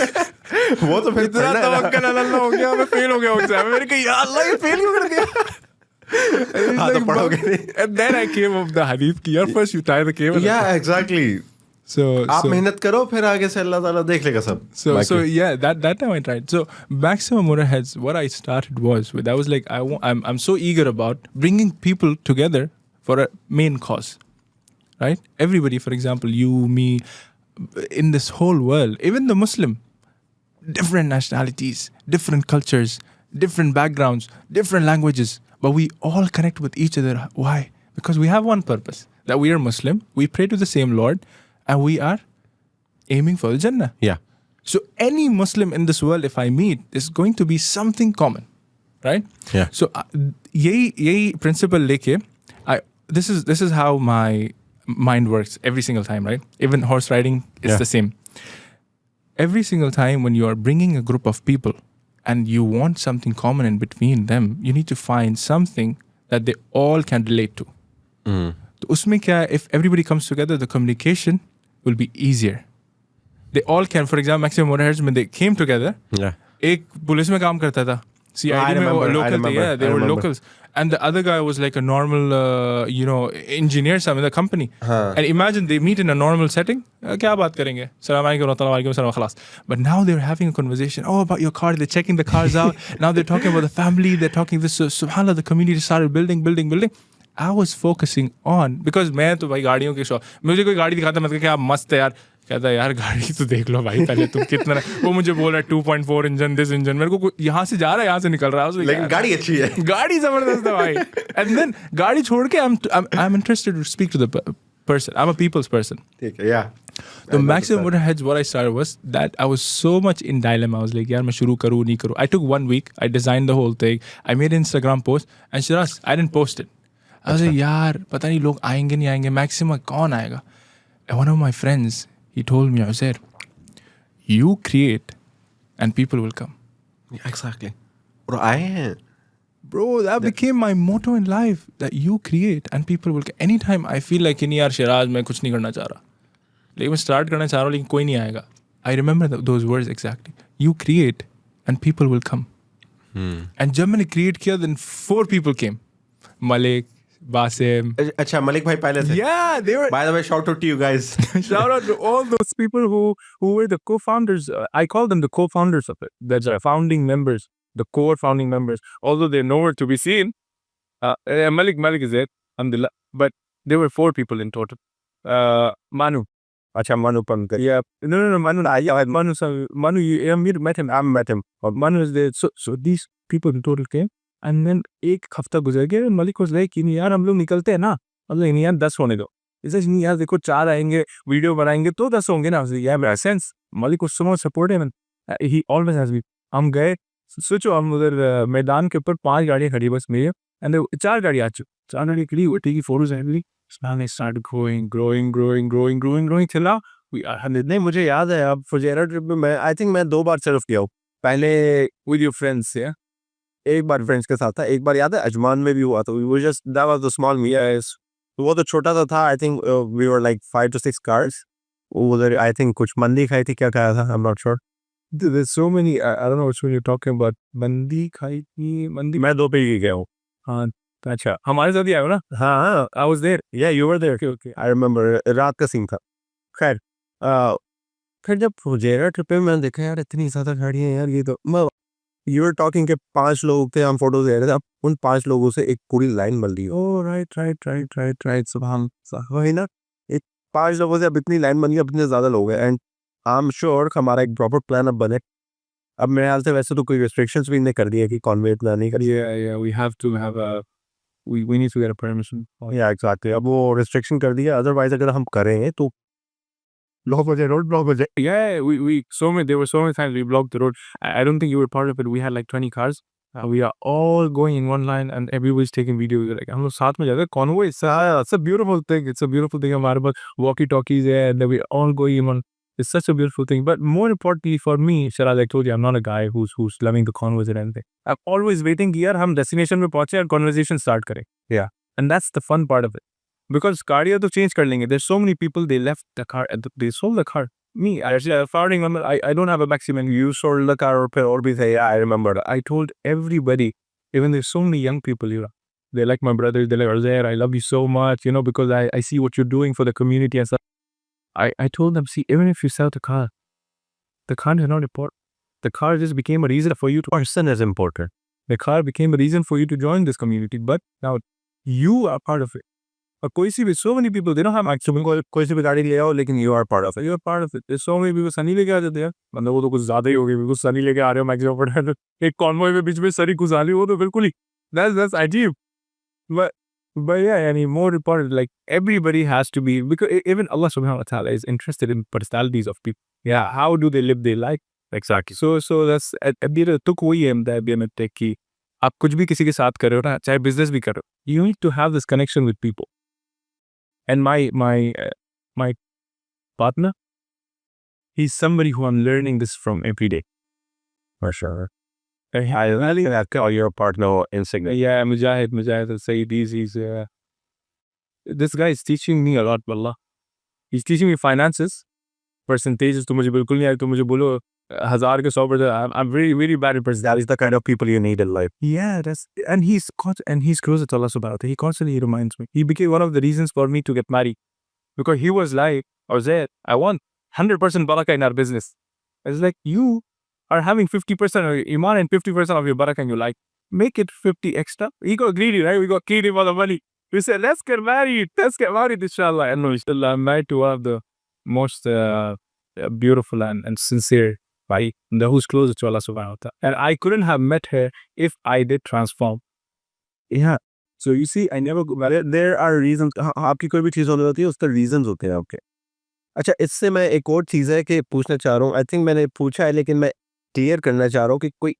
वो तो फिर इतना तवक्कल अल्लाह हो गया, मैं फेल हो गया एग्जाम में. मैंने कहा या अल्लाह, ये फेल क्यों कर गया? हाँ तो पढ़ोगे नहीं. And then I came up the hadith कि यार first you tie the cable. Yeah, exactly. So आप मेहनत करो, फिर आगे से अल्लाह ताला देख लेगा सब. So yeah, that time I tried. So Maxima Motorheads, what I started was with, I was like, I'm so eager about bringing people together for a main cause, right? Everybody, for example, you, me, in this whole world, even the Muslim, different nationalities, different cultures, different backgrounds, different languages, but we all connect with each other. Why? Because we have one purpose, that we are Muslim, we pray to the same Lord, and we are aiming for the Jannah. Yeah. So any Muslim in this world, if I meet, is going to be something common, right? Yeah. So यही principle लेके, this is how my mind works every single time, right? Even horse riding is the same. Every single time when you are bringing a group of people and you want something common in between them, you need to find something that they all can relate to. तो उसमें क्या, if everybody comes together, the communication will be easier. They all can, for example, Maxima Motorheads, when they came together, Yeah. एक police में काम करता था, CID I mein wo remember, I local the, remember, yeah, they I were remember. locals. And the other guy was like a normal, engineer some in the company. And imagine they meet in a normal setting. क्या बात करेंगे? Salaam alaikum, rahmatullahi wa barakatuh, khalas. But now they're having a conversation. Oh, about your car. They're checking the cars out. Now they're talking about the family. They're talking this. Subhanallah, the community started building. I was focusing on, because मैं तो भाई गाड़ियों के शौक, मुझे कोई गाड़ी दिखाता मैं तो क्या मस्त है यार, कहता है यार गाड़ी तो देख लो भाई पहले तुम कितना, वो मुझे बोल रहा है 2.4 इंजन दिस इंजन, मेरे को यहाँ से जा रहा है यहाँ से निकल रहा है, लेकिन गाड़ी अच्छी है. गाड़ी जबरदस्त है भाई. एंड देन गाड़ी छोड़ के I'm interested to speak to the person. I'm a people's person. ठीक है, yeah. The maximum overheads, what I started was that I was so much in dilemma. I was like, yaar, मैं शुरू करूँ नहीं करूँ. I took 1 week. I designed the whole thing. I made an Instagram post. And Shiraz, I didn't post it. I was like, यार, पता नहीं लोग आएंगे नहीं आएंगे. Maximum कौन आएगा? And one of my friends, he told me, I said, you create and people will come. Yeah, exactly. और आए हैं. Bro, that became my motto in life. That you create and people will come. Anytime I feel like नहीं यार शिराज मैं कुछ नहीं करना चाह रहा, लेकिन मैं स्टार्ट करना चाह रहा हूँ लेकिन कोई नहीं आएगा. I remember those words exactly. You create and people will come. And जब मैंने create किया, then 4 people came. Malik, Basim. अच्छा, मलिक भाई पहले थे. Yeah, they were. By the way, shout out to you guys. Shout out to all those people who were the co-founders. I call them the co-founders of it. That's the founding members, the core founding members. Although they're nowhere to be seen. Malik is it, alhamdulillah. But there were 4 people in total. Manu. Acha, Manu Pankaj. Yeah. No, Manu. Manu, you met him. I met him. Manu is there. So these people in total came. And then एक हफ्ता गुजर गया. Malik was like, यार हम लोग निकलते हैं ना, मतलब नहीं यार 10 होने दो. इसे नहीं यार देखो 4 आएंगे, वीडियो बनाएंगे तो 10 होंगे ना. यार मेरा sense, Malik was so much supportive and he always has been. हम गए, सोचो हम उधर मैदान के ऊपर 5 गाड़ियाँ खड़ी बस मेरी, and 4 गाड़ी आ चुकी, 4 गाड़ी खड़ी हुई, टेकी फोटोज हैं. They started growing till now. नहीं मुझे याद है अब फुजेरा ट्रिप में मैं I think मैं 2 बार सर्व किया हूँ. पहले with your friends, yeah. एक बार फ्रेंड्स के साथ था, एक बार याद है अजमान में भी हुआ था. We were just, that was the small meet. वो तो छोटा सा था. I think we were like 5 to 6 cars. उधर I think कुछ मंदी खाई थी, क्या खाया था, I'm not sure. There's so many, I don't know which one you're talking about. मंदी खाई थी, मंदी मैं 2 पे ही गया हूँ. हाँ अच्छा, हमारे साथ ही आए हो ना. हाँ, I was there. Yeah, you were there. Okay. I remember रात का सीन था. खैर फिर जब फुजेरा ट्रिप पे मैंने देखा यार इतनी ज़्यादा गाड़ियाँ यार, ये तो You were talking के 5 लोग थे, हम फोटोज ले रहे थे. अब उन 5 लोगों से एक पूरी लाइन बन रही है. ओह राइट सुभान, वही ना, एक 5 लोगों से अब इतनी लाइन बन गई, अब इतने ज़्यादा लोग हैं. एंड आई एम श्योर हमारा एक प्रॉपर प्लान अब बने. अब मेरे ख्याल से वैसे तो कोई रिस्ट्रिक्शंस भी इन्हें कर दिए कि कॉन्वे प्लान नहीं करिए. we have to have a we need to get a permission. Yeah, exactly. अब वो रिस्ट्रिक्शन कर दिया, अदरवाइज अगर हम करें तो road block हो जाए. Yeah, there were so many times we blocked the road. I don't think you were part of it. We had like 20 cars. We are all going in one line and everybody's taking videos. Like हम लोग साथ में जाते हैं. Convoy, it's a beautiful thing. It's a beautiful thing. हमारे पास walkie talkies है and we all going in one. It's such a beautiful thing. But more importantly for me, Shiraz, I told you, I'm not a guy who's loving the convoys and anything. I'm always waiting कि यार हम destination में पहुंचे और conversation start करें. Yeah, and that's the fun part of it. Because गाड़ियाँ तो change कर लेंगे. There's so many people, they left the car, they sold the car. Me, actually, founding member, I don't have a maximum. You sold the car or be say, yeah, I remember. I told everybody, even there's so many young people, you know, they're like my brothers, they're like, Arzair, I love you so much, you know, because I see what you're doing for the community and stuff. I told them, see, even if you sell the car is not important. The car just became a reason for you to, person is important. The car became a reason for you to join this community, but now you are part of it. और कोई सी भी, so many people, they don't have maximum, कोई सी भी गाड़ी ले आओ लेकिन you are part of it. You are part of it. There's so many people, Sunny लेके आ जाते हैं. मतलब वो तो कुछ ज़्यादा ही हो गई, बिल्कुल सनी लेके आ रहे हो मैक्सिमम पर एक कॉन्वॉय में बीच में सनी घुसा ली, वो तो बिल्कुल ही, that's achieve. But yeah, I mean, more important, like everybody has to be, because even Allah subhanahu wa ta'ala is interested in personalities of people. Yeah, how do they live their life? Exactly. So that's अभी तो कोई है मतलब अभी मैं take कि आप कुछ भी किसी के साथ कर रहे हो ना, चाहे बिजनेस भी कर रहे हो, you need to have this connection with people. And my partner, he's somebody who I'm learning this from every day. For sure. I really have call your partner Instagram. Yeah, Mujahid Saeed. He's this guy is teaching me a lot, wallah. He's teaching me finances, percentages. तो मुझे बिल्कुल नहीं आया, तो मुझे बोलो 1000 के 100%. I'm very very bad at personality. That is the kind of people you need in life. Yeah, and he's closer to Allah subhanahu wa ta'ala. He constantly reminds me. He became one of the reasons for me to get married. Because he was like, I want 100% barakah in our business. It's like, you are having 50% of your iman and 50% of your barakah and you like, make it 50 extra. He got greedy, right? We got greedy for the money. We said, let's get married, inshallah. And inshallah, I'm married to one of the most beautiful and sincere Bhai, who's closer to Allah subhanahu wa ta'ala. And I couldn't have met her if I did transform. Yeah. So you see, I never there are reasons. आपकी कोई भी चीज़ होने होती है उसका reasons होते हैं आपके. अच्छा, इससे मैं एक और चीज़ है कि पूछना चाह रहा हूँ. आई थिंक मैंने पूछा है लेकिन मैं क्लियर करना चाह रहा हूँ कि कोई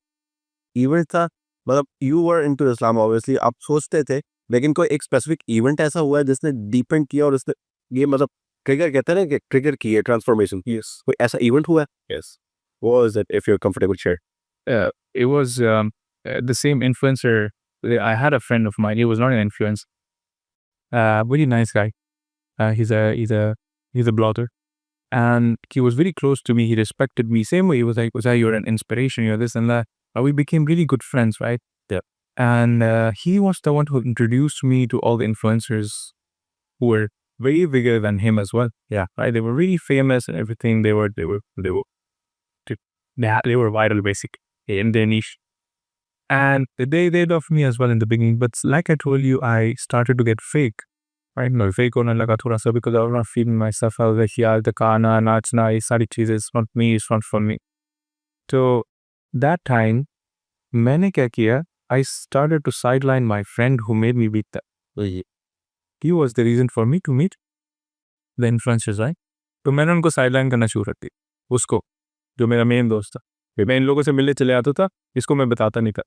इवेंट था, मतलब you were into Islam obviously, आप सोचते थे, लेकिन कोई एक स्पेसिफिक इवेंट ऐसा हुआ है जिसने डीपेंड किया और उसने ये मतलब ट्रिगर कहते हैं ना कि ट्रिगर की है ट्रांसफॉर्मेशन. Yes. कोई ऐसा इवेंट हुआ है? Yes. What was it, if you're comfortable to share? It was the same influencer. I had a friend of mine. He was not an influencer. Very nice guy. He's a blogger, and he was very close to me. He respected me. Same way, he was like, you're an inspiration. You're this and that." We became really good friends, right? Yeah. And he was the one who introduced me to all the influencers who were way bigger than him as well. Yeah. Right. They were really famous and everything. They were viral basically in their niche. And they loved me as well in the beginning. But like I told you, I started to get fake. Right? No, fake hone laga thoda sa because I was not feeling myself. I was like, yeah, the kana, nachna, ye sari cheeze, it's not me, it's not for me. So that time, मैंने क्या किया? I started to sideline my friend who made me beat that. He was the reason for me to meet the influencers, right? तो मैंने उनको sideline करना शुरू कर दी. उसको, जो मेरा मेन दोस्त था. मैं इन लोगों से मिलने चले आता था, इसको मैं बताता नहीं था.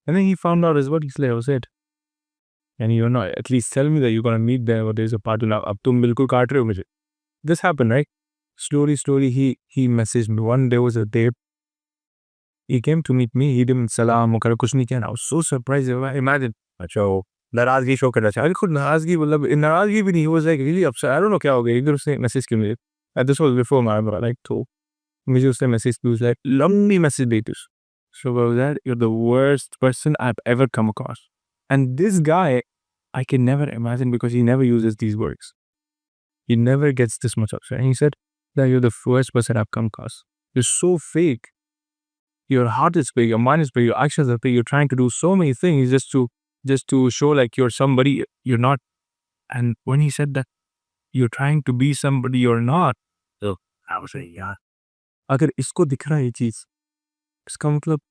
And then he found out as well. He's like, I said, and you're not, at least tell me that you're going to meet them or there's a part now. अब तुम बिल्कुल काट रहे हो मुझे. This happened, right? Slowly, he messaged me. One day was a day. He came to meet me. He didn't salam वगैरह कुछ नहीं किया. I was so surprised. Imagine. अच्छा, वो नाराजगी शो करना चाह अरे खुद नाराजगी मतलब नाराजगी भी नहीं. He was like really upset. I don't know क्या हो गया. इधर उसने मैसेज किया मुझे. And this was before my like तो मुझे उसने मैसेज किया. Like लंबी मैसेज दी थी. So about that, you're the worst person I've ever come across. And this guy, I can never imagine because he never uses these words. He never gets this much upset. And he said that you're the worst person I've come across. You're so fake. Your heart is fake, your mind is fake, your actions are fake. You're trying to do so many things just to show like you're somebody you're not. And when he said that you're trying to be somebody you're not, so I was like, yeah. अगर इसको दिख रहा है ये चीज, इसका मतलब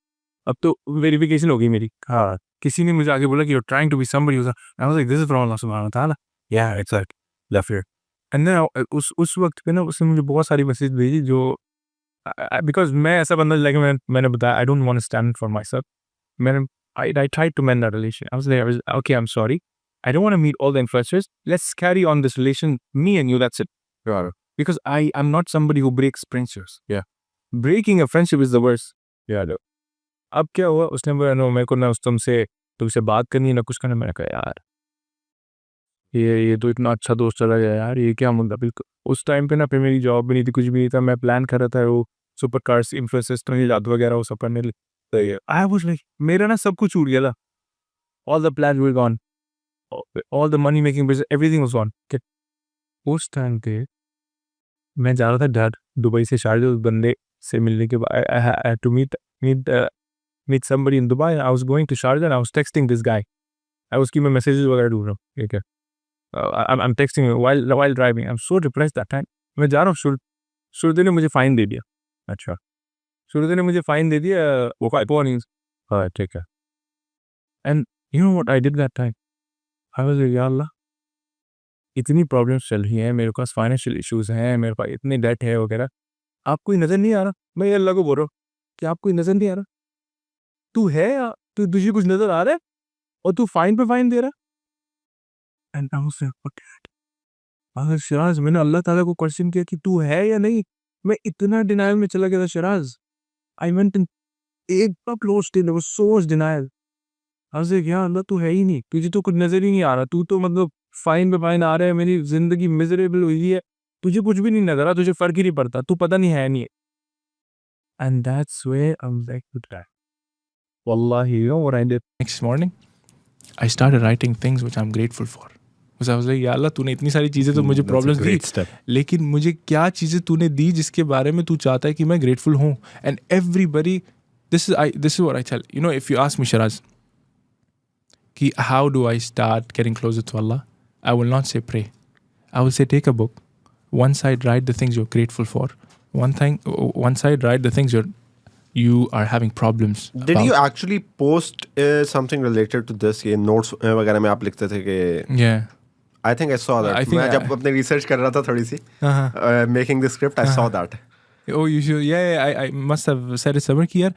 अब तो वेरिफिकेशन हो गई मेरी. हाँ, किसी ने मुझे आगे बोला कि you're trying to be somebody who's. I was like, this is from Allah subhanahu wa ta'ala. Yeah, it's like left here. And then उस वक्त पे ना उसने मुझे बहुत सारी मैसेज भेजी जो because मैं ऐसा बंदा like मैंने बताया I don't want to stand for myself. I tried to mend that relation. I was like, okay, I'm sorry. I don't want to meet all the influencers. Let's carry on this relation, me and you, that's it. Got it. Because I'm not somebody who breaks friendships. Yeah. Breaking a friendship is the worst. Yeah, no. अब क्या हुआ? उसने बोला no मेरे को ना तुमसे बात करनी ना कुछ करना. मैंने कहा यार ये तो इतना अच्छा दोस्त चला गया यार, ये क्या मुद्दा. बिल्कुल उस टाइम पे ना फिर मेरी जॉब भी नहीं थी, कुछ भी नहीं था. मैं प्लान कर रहा था वो सुपर कार्स इन्फ्लुएंसर्स तो जादू वगैरह वो सब करने लिए. आई वाज लाइक मेरा ना सब कुछ छूट गया था. All the plans were gone, all the money making business, everything was gone. उस टाइम पे मैं जा रहा था दुबई से शारजा उस बंदे से मिलने के बाद. I had to meet somebody in Dubai. I was going to Sharjah and I was texting this guy. I was keeping messages वगैरह ढूंढ रहा हूँ. ठीक है. I'm texting while driving. I'm so depressed that time. मैं जा रहा हूँ. शुरुदे ने मुझे फाइन दे दिया. अच्छा, शुरुदे ने मुझे फाइन दे दिया. वो warnings. हाँ ठीक है. And you know what I did that time? I was like, या अल्लाह, इतनी प्रॉब्लम्स चल रही हैं, मेरे पास फाइनेंशियल इश्यूज हैं, मेरे पास इतने डेट है वगैरह, आपको ही नजर नहीं आ रहा. मैं ये अल्लाह को बोल रहा हूँ कि आपको ही नजर नहीं आ रहा. तू है या तुझे कुछ नजर आ रहा है और तू फाइन पे फाइन दे रहा है. एंड आई वाज लाइक, अगर शिराज मैंने अल्लाह ताला को क्वेश्चन किया कि तू है या नहीं, मैं इतना डिनायल में चला गया था शिराज. आई वेंट इन एकदम close till, was so much denial. I was like या अल्लाह तू है ही नहीं, तुझे तो कुछ नजर ही नहीं आ रहा. तू तो मतलब फाइन पे फाइन आ रहा है, मेरी जिंदगी मिजरेबल हुई है, तुझे कुछ भी नहीं नजर आ, तुझे फर्क ही नहीं पड़ता, तू पता नहीं है नहीं है. And that's where I'm back to track. Wallahi, you know what I did? Next morning, I started writing things which I'm grateful for. Because I was like, या अल्लाह तूने इतनी सारी चीज़ें तो मुझे प्रॉब्लम्स दी, लेकिन मुझे क्या चीज़ें तूने दी जिसके बारे में तू चाहता है कि मैं ग्रेटफुल हूँ. And everybody, this is what I tell. You know, if you ask me, Shiraz, कि how do I start getting closer to Allah? I will not say pray. I will say take a book. One side write the things you're grateful for. One side write the things you are having problems. Did about. you actually post something related to this? ये notes वगैरह में आप लिखते थे कि Yeah. I think I saw that. I think मैं जब अपने research कर रहा था थोड़ी सी making the script, I saw that. Oh, you should. Yeah, I must have said it somewhere कि यार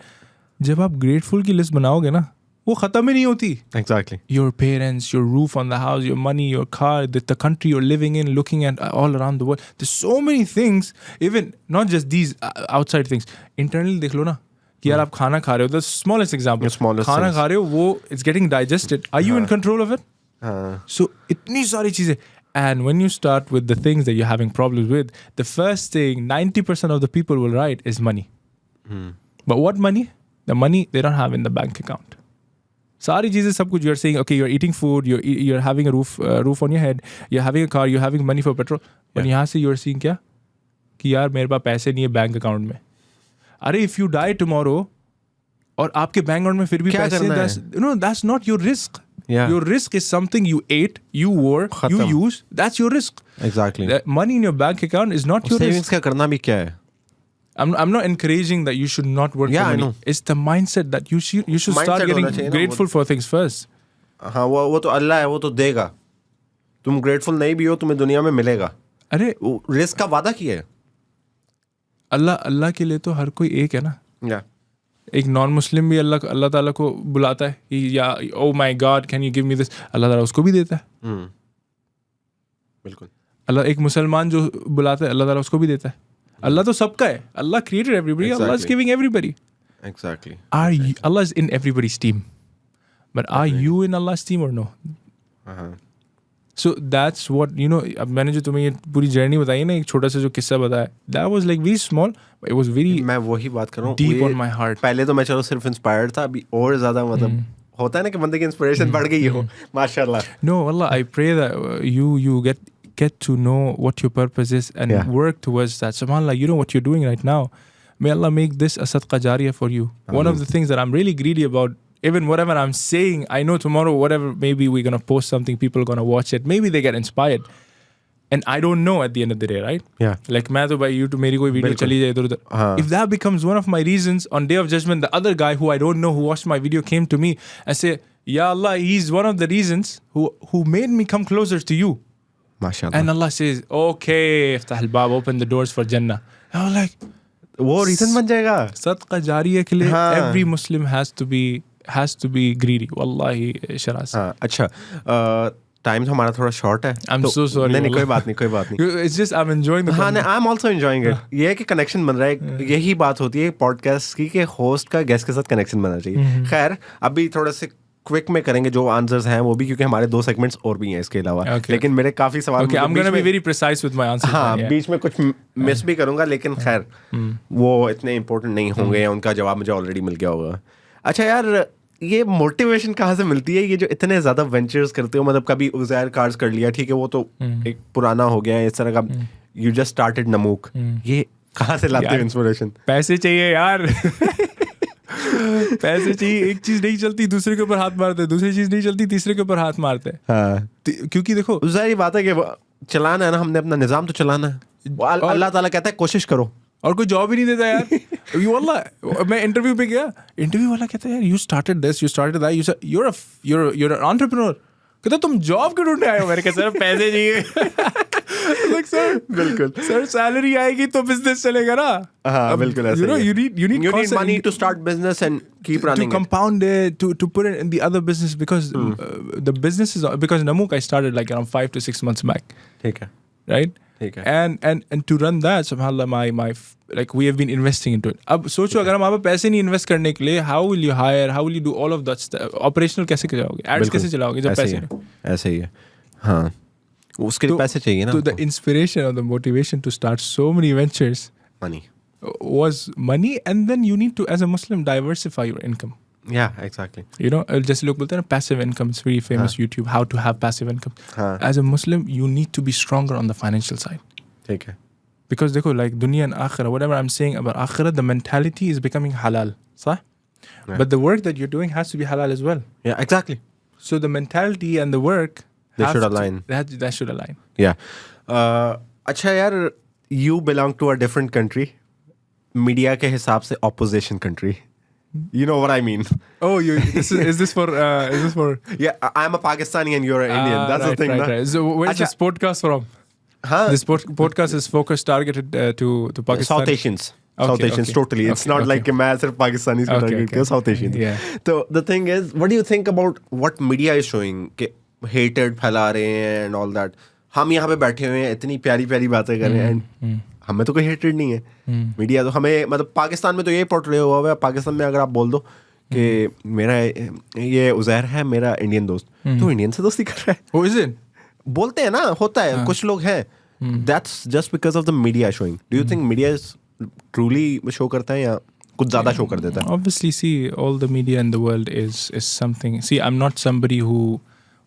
जब आप grateful की list बनाओगे ना, वो खत्म ही नहीं होती. Exactly. Your parents, your roof on the house, your money, your car, the country you're living in, looking at all around the world. There's so many things, even not just these outside things. Internally देख लो ना कि यार आप खाना खा रहे हो. The smallest example. The smallest खाना things. खा रहे हो, वो it's getting digested. Are you in control of it? So इतनी सारी चीजें. And when you start with the things that you're having problems with, the first thing 90% of the people will write is money. But what money? The money they don't have in the bank account. सारी चीजें सब कुछ you're saying, okay, you're eating food, you're having a roof on your head, you're having a car, you're having money for petrol. और यहाँ से you're seeing क्या? कि यार मेरे पास पैसे नहीं है बैंक अकाउंट में. अरे if you die tomorrow और आपके बैंक अकाउंट में फिर भी क्या करना पैसे, that's not your risk. Yeah. Your risk is something you ate, you wore, you खत्म. used. That's your risk. Exactly. The money in your bank account is not your Savings risk. का करना भी क्या है? I'm not encouraging that you should not work Yeah, for I money. know. It's the mindset that you should Mindset start होना getting चाहिए ना, grateful for things first. हाँ वो तो अल्लाह है, वो तो देगा. तुम grateful नहीं भी हो, तुम्हें दुनिया में मिलेगा. अरे रिस्क का वादा किया है. अल्लाह के लिए तो हर कोई एक है ना. Yeah. एक नॉन मुस्लिम भी अल्लाह ताला को बुलाता है कि या oh my God can you give me this, Allah Taala उसको भी देता है. बिल्कुल. अल्लाह एक मुसलमान जो बुलाता है अल्लाह ताला उसको भी देता है. अल्लाह तो सबका है. अल्लाह created everybody. Allah is Exactly. giving everybody. Exactly. Allah is in everybody's team. But are you in Allah's team or no? So that's what, you know, अब मैंने जो तुम्हें ये पूरी जर्नी बताई ना, एक छोटा सा जो किस्सा बताया, that was like very small, but it was very मैं वही बात कर रहा हूँ. deep on my heart. पहले तो मैं चलो सिर्फ इंस्पायर्ड था, अभी और ज्यादा मतलब होता है ना कि बंदे की इंस्पिरेशन बढ़ गई हो. माशाल्लाह. No, Allah, I pray that you get to know what your purpose is and Yeah. work towards that. SubhanAllah, you know what you're doing right now. May Allah make this a sadqa jariyah for you. One of the things that I'm really greedy about, even whatever I'm saying, I know tomorrow, whatever, maybe we're going to post something, people are going to watch it. Maybe they get inspired. And I don't know at the end of the day, right? Yeah. Like मैं तो भाई YouTube मेरी कोई video चली जाए इधर उधर. If that becomes one of my reasons on Day of Judgment, the other guy who I don't know who watched my video came to me and say, Ya Allah, he's one of the reasons who made me come closer to you. माशाल्लाह. And Allah says, okay, iftah al-bab, open the doors for Jannah. I was like, वो reason बन जाएगा. sadqa jariyah के लिए हाँ. every Muslim has to be greedy. Wallahi, Shiraz. हाँ अच्छा. Time हमारा थोड़ा शॉर्ट है. I'm so sorry. नहीं कोई wallah. बात नहीं. It's just I'm enjoying the हाँ I am also enjoying it. ये है कि कनेक्शन बन रहा है. यही बात होती है पॉडकास्ट की कि होस्ट का गेस्ट के साथ कनेक्शन बनना चाहिए. खैर अभी थोड़े से क्विक में करेंगे जो आंसर्स हैं वो भी, क्योंकि हमारे 2 सेगमेंट्स और भी हैं इसके अलावा. Okay. लेकिन मेरे काफी सवाल Okay, I'm going to be very precise with my answers. हाँ Yeah. बीच में कुछ मिस भी करूंगा, लेकिन खैर वो इतने इम्पोर्टेंट नहीं होंगे या उनका जवाब मुझे ऑलरेडी मिल गया होगा. अच्छा यार, ये मोटिवेशन कहाँ से मिलती है? ये जो इतने ज्यादा वेंचर्स करते हो, मतलब कभी उज़ैर कार्स कर लिया, ठीक है वो तो एक पुराना हो गया है, इस तरह का यू जस्ट स्टार्टेड नमूक, ये कहाँ से लाते हो इंस्पिरेशन? पैसे चाहिए यार. पैसे चाहिए. एक चीज नहीं चलती दूसरे के ऊपर हाथ मारते, दूसरी चीज नहीं चलती तीसरे के ऊपर हाथ मारते. हाँ. क्योंकि देखो उज़ैर, ये बात है कि चलाना है ना, हमने अपना निज़ाम तो चलाना है. अल्लाह ताला कहता है कोशिश करो, और कोई जॉब ही नहीं देता यार. यू वाला मैं इंटरव्यू पे गया, इंटरव्यू वाला कहता है यार you started this, you started that, you're an entrepreneur. कहता तुम जॉब क्यों ढूंढने आए हो? मैंने कहा सर पैसे चाहिए. Like, sir, बिल्कुल सर सैलरी आएगी तो बिजनेस चलेगा ना. हाँ बिल्कुल ऐसा. You need need money to start business and keep running to compound it, to put it in the other business, because the business is, because Namook I started like around 5 to 6 months back. ठीक है. Right? ठीक है. And to run that, subhanallah, my like we have been investing into it. अब सोचो अगर हम आप पैसे नहीं इन्वेस्ट करने के लिए, how will you hire, how will you do all of that stuff? Operational कैसे चलाओगे? Ads कैसे चलाओगे जब पैसे नहीं? ऐसे ही है. हाँ, उसके लिए पैसे चाहिए ना. तो the inspiration or the motivation to start so many ventures money. was money, and then you need to, as a Muslim, diversify your income. Yeah, exactly. You know, just look at passive income. It's very famous. YouTube, how to have passive income. As a Muslim, you need to be stronger on the financial side. ठीक है. Because देखो, like dunya and akhirah, whatever I'm saying about akhirah, the mentality is becoming halal. صح? Yeah. But the work that you're doing has to be halal as well. Yeah, exactly. So the mentality and the work They have should to- align. That should align. Yeah. अच्छा यार, you belong to a different country. Media के हिसाब से opposition country. You know what I mean? Oh, is this for Yeah, I'm a Pakistani and you're an Indian. That's right, the thing. right, na? right. So where's Acha- this podcast from? Huh? This podcast is focused, targeted to Pakistan. South Asians. Okay, South Asians, okay. totally. It's Okay, not okay. like मैं सिर्फ Pakistanis को Okay, target okay. किया, South Asians. Yeah. So the thing is, what do you think about what media is showing? कि hatred फैला रहे हैं and all that. हम यहाँ पे बैठे हुए हैं, इतनी प्यारी प्यारी बातें कर रहे हैं and हमें तो कोई हेटेड नहीं है. मीडिया तो हमें, मतलब पाकिस्तान में तो ये पोर्ट्रे हुआ है. पाकिस्तान में अगर आप बोल दो कि मेरा ये उज़ैर है मेरा इंडियन दोस्त, तो इंडियन से दोस्ती कर रहा है. Oh, is it? बोलते हैं ना, होता है, कुछ लोग हैं. That's just because of the media showing. Do you think media is truly show करता है या कुछ ज़्यादा show कर देता है? Obviously, see, all the media in the world is something. See, I'm not somebody who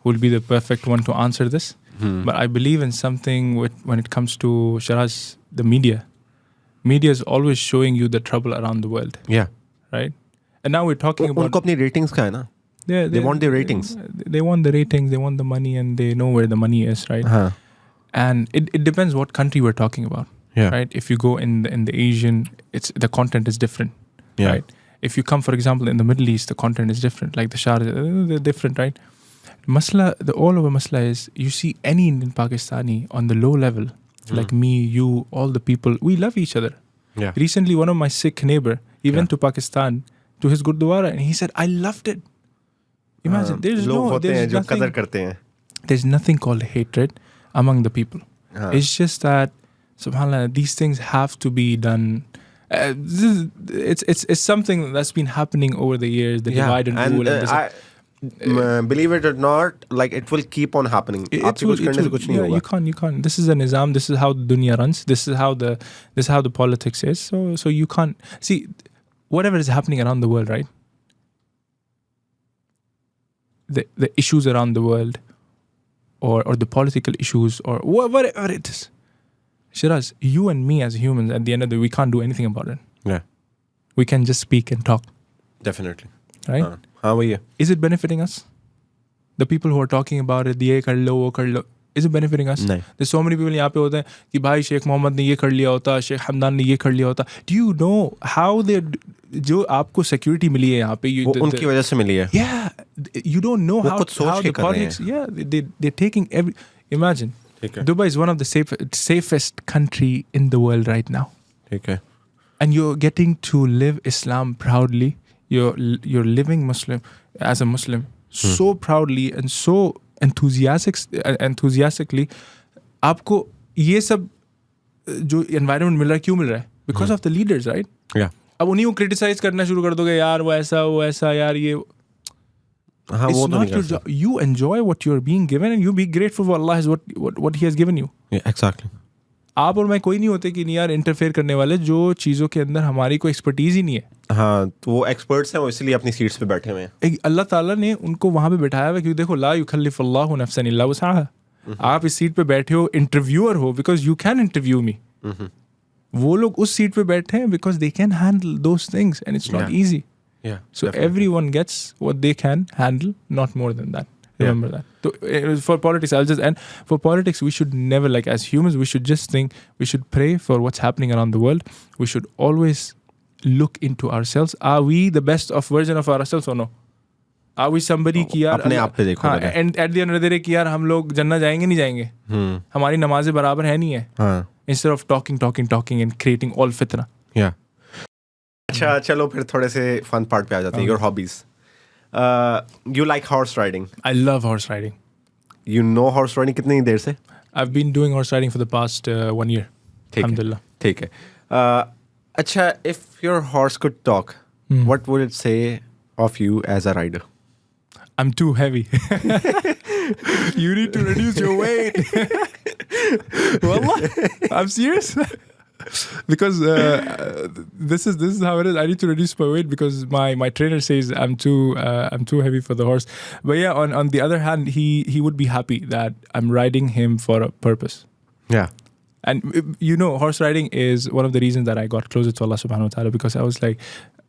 will be the perfect one to answer this, but I believe in something when it comes to Shiraz, the media. Media is always showing you the trouble around the world, Yeah. right? And now we're talking about उनको अपनी ratings का है ना. They want their ratings. They want the ratings. They want the money, and they know where the money is, right? हाँ. And it depends what country we're talking about. Yeah. Right. If you go in the Asian, the content is different. Yeah. Right. If you come, for example, in the Middle East, the content is different. Like the Sharjah, they're different, right? Masla, the all over masla is you see any Indian Pakistani on the low level, like me, you, all the people, we love each other. Yeah. Recently, one of my Sikh neighbor, he went to Pakistan to his Gurdwara, and he said, "I loved it." Imagine, लोग होते हैं जो कदर nothing, करते हैं. there's nothing called hatred among the people. हाँ. It's just that, subhanAllah, these things have to be done. It's something that's been happening over the years, the divide and rule. And this, believe it or not, like it will keep on happening. आपसे कुछ करने से कुछ नहीं yeah, होगा. you can't. This is a nizam. This is how the dunya runs. This is how the politics is. So you can't see whatever is happening around the world, right? The issues around the world, or the political issues, or whatever it is. Shiraz, you and me as humans, at the end of the day, we can't do anything about it. Yeah, We can just speak and talk, definitely. right? हाँ वही है. Is it benefiting us? The people who are talking about it, ये कर लो, वो कर लो, is it benefiting us? नहीं. There's so many people यहाँ पे होते हैं कि भाई शेख मोहम्मद ने ये कर लिया होता, शेख हमदान ने ये कर लिया होता. Do you know how they जो आपको security मिली है यहाँ पे? वो उनकी वजह से मिली है. Yeah, you don't know वो how कुछ सोच के the कर रहे politics. Yeah, they're taking every. Imagine, ठीक है. Dubai is one of the safest country in the world right now, ठीक है. and you're getting to live Islam proudly. You're living Muslim as a Muslim so proudly and so enthusiastically. आपको ये सब जो environment मिल रहा है क्यों मिल रहा है? Because of the leaders, right? Yeah. अब उन्हीं को criticize करना शुरू कर दोगे, यार वो ऐसा यार ये. हाँ It's वो तो not नहीं your कर job. You enjoy what you're being given, and you be grateful for Allah is what He has given you. सकते. Yeah, exactly. आप और मैं कोई नहीं होते कि नहीं यार इंटरफेयर करने वाले जो चीज़ों के अंदर हमारी कोई एक्सपर्टीज ही नहीं है. हाँ तो वो एक्सपर्ट्स हैं, वो इसलिए अपनी सीट्स पे बैठे हुए हैं. अल्लाह ताला ने उनको वहाँ पे बैठाया हुआ है क्योंकि देखो ला युकल्लिफुल्लाहु नफ्सन इल्ला वुसअहा. आप इस सीट पे बैठे हो, इंटरव्यूअर हो, because you can interview me. वो लोग उस सीट पे बैठे हैं because they can handle those things and it's not Yeah. Easy. Yeah, So definitely. everyone gets what they can handle, not more than that. Remember that. So, for politics, I'll just end. For politics, we should never, like as humans, we should just think, we should pray for what's happening around the world. We should always look into ourselves. Are we the best of version of ourselves or no? Are we somebody कि यार अपने आप पे देखो हाँ, पहले. and at the end of the day कि यार हम लोग जन्नत जाएंगे नहीं जाएंगे, हमारी नमाजें बराबर है नहीं है. हाँ. Instead of talking and creating all fitna. Yeah. अच्छा चलो फिर थोड़े से फन पार्ट पे आ जाते हैं. Your hobbies. You like horse riding. I love horse riding. You know horse riding कितनी देर से? I've been doing horse riding for the past 1 year. ठीक है. Alhamdulillah. ठीक है. अच्छा, if your horse could talk, what would it say of you as a rider? I'm too heavy. You need to reduce your weight. Wallah, I'm serious. because this is how it is. I need to reduce my weight because my trainer says I'm too heavy for the horse. But yeah, on the other hand, he would be happy that I'm riding him for a purpose. Yeah. And you know, horse riding is one of the reasons that I got closer to Allah subhanahu wa ta'ala, because I was like,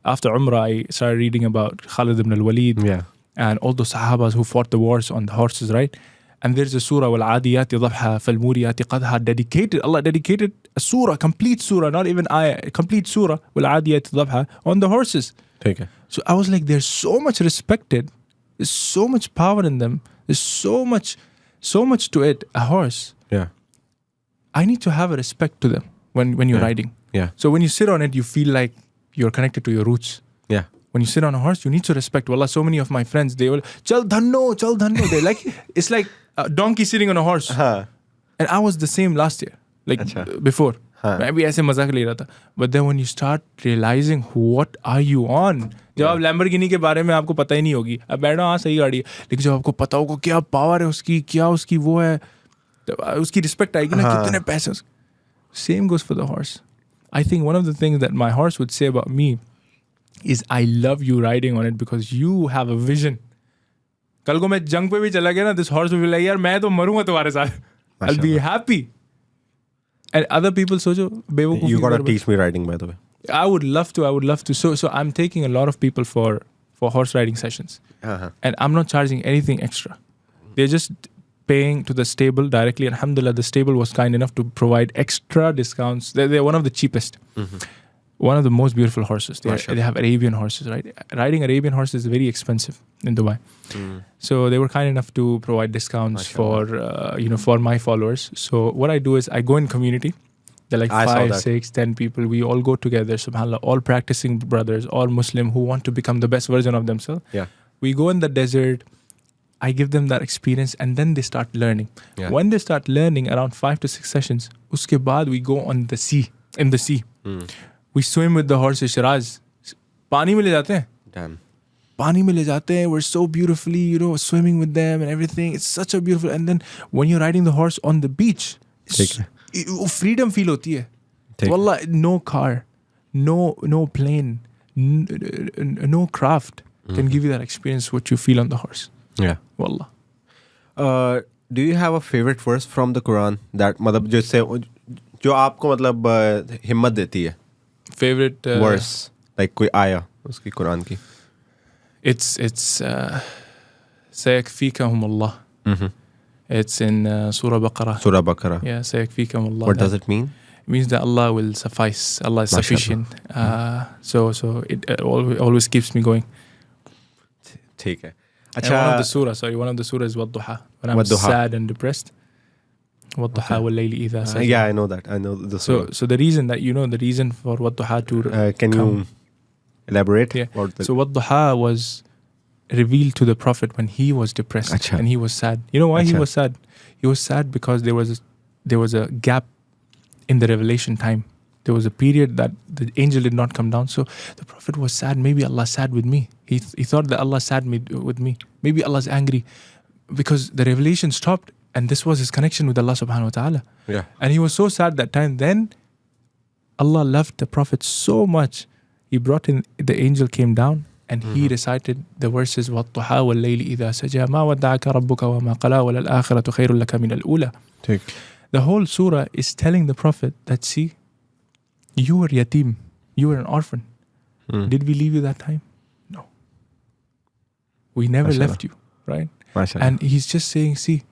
after Umrah, I started reading about Khalid ibn al-Walid Yeah. and all those Sahabas who fought the wars on the horses, right? And there's a surah, وَالْعَادِيَاتِ ضَبْحًا فَالْمُورِيَاتِ قَدْحًا, Allah dedicated a surah, complete surah, not even ayah, a complete surah, وَالْعَادِيَاتِ ضَبْحًا, on the horses. Okay. So I was like, there's so much respected, there's so much power in them, there's so much to it, a horse. Yeah. I need to have a respect to them when you're riding. Yeah. So when you sit on it, you feel like you're connected to your roots. Yeah. When you sit on a horse, you need to respect. Wallah, so many of my friends, they will, chal dhanno. They're like, it's like a donkey sitting on a horse. Huh. And I was the same last year, like before. मैं भी ऐसे मजाक ले रहा था. But then when you start realizing what are you on, जब आप Lamborghini के बारे में आपको पता ही नहीं होगी, अब बैठो हाँ सही गाड़ी है, लेकिन जब आपको पता होगा क्या पावर है उसकी, क्या उसकी वो है, उसकी रिस्पेक्ट आएगी ना, कितने पैसे. Same goes for the horse. I think one of the things that my horse would say about me is I love you riding on it because you have a vision. कल को मैं जंग पे भी चला गया ना, this horse will be like, यार मैं तो मरूंगा तुम्हारे साथ. I'll be happy. And other people सोचो बेवकूफी. You gotta teach me riding, by the way. I would love to. So I'm taking a lot of people for horse riding sessions. And I'm not charging anything extra. They're just paying to the stable directly. Alhamdulillah, the stable was kind enough to provide extra discounts. They're one of the cheapest. One of the most beautiful horses. They have Arabian horses, right? Riding Arabian horses is very expensive in Dubai. So they were kind enough to provide discounts for my followers. So what I do is I go in community. They're like 5, 6, 10 people. We all go together, subhanAllah, all practicing brothers, all Muslim who want to become the best version of themselves. Yeah. We go in the desert. I give them that experience and then they start learning. Yeah. When they start learning around 5 to 6 sessions, uske baad we go on the sea, in the sea. We swim with the horses, Shiraz. Pani mein le jate hain. Damn. Pani mein le jate hain. We're so beautifully, swimming with them and everything. It's such a beautiful. And then when you're riding the horse on the beach, freedom feel hoti hai. Wallah, no car, no plane, no craft can give you that experience what you feel on the horse. Yeah. Wallah. Do you have a favorite verse from the Quran that मतलब जो आपको मतलब हिम्मत देती है? Favorite verse, like कोई आया उसकी कुरान की? It's سيكفيكهم الله. It's in Surah Baqarah. Surah Baqarah. Yeah, سيكفيكهم الله. What does it mean? It means that Allah will suffice. Allah is sufficient. So it always keeps me going. ठीक है. And one of the surah is Wadduha. When I'm sad and depressed. Wadduha wal-layli idha saja. Yeah, I know that. I know the surah. So the reason that the reason for Wadduha to can you elaborate? Yeah. So Wadduha was revealed to the Prophet when he was depressed and he was sad. You know why he was sad? He was sad because there was a gap in the revelation time. There was a period that the angel did not come down. So the Prophet was sad. Maybe Allah is sad with me. He thought that Allah is sad with me. Maybe Allah is angry because the revelation stopped and this was his connection with Allah subhanahu wa ta'ala. Yeah. And he was so sad that time. Then Allah loved the Prophet so much. He brought in, the angel came down and he recited the verses وَالضُّحَى وَاللَّيْلِ إِذَا سَجَى مَا وَدَّعَكَ رَبُّكَ وَمَا قَلَى وَلَلْآخِرَةُ خَيْرٌ لَكَ مِنَ الْأُولَى. The whole surah is telling the Prophet that, see, you were yatim, you were an orphan. Did we leave you that time? No. We never left you, right? And he's just saying, see.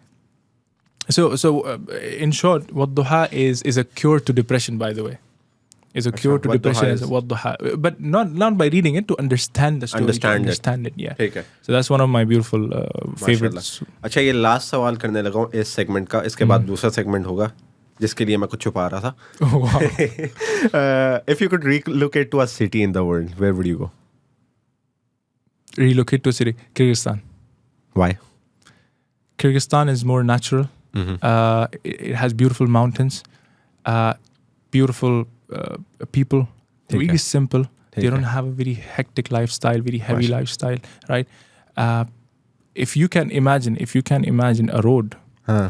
So in short, Wadduha is a cure to depression, by the way. Is a cure to depression as Wadduha. But not by reading it, to understand the story. Understand it, yeah. ठीक है. So that's one of my beautiful favorites. अच्छा, ये last सवाल करने लगा हूँ इस segment का. इसके बाद दूसरा सेगमेंट होगा जिसके लिए मैं कुछ छुपा रहा था. If you could relocate to a city in the world, where would you go? Relocate to a city? Kyrgyzstan. Why? Kyrgyzstan is more natural. It has beautiful mountains, beautiful people, really simple. They don't have a very hectic lifestyle, very heavy lifestyle, right? If you can imagine a road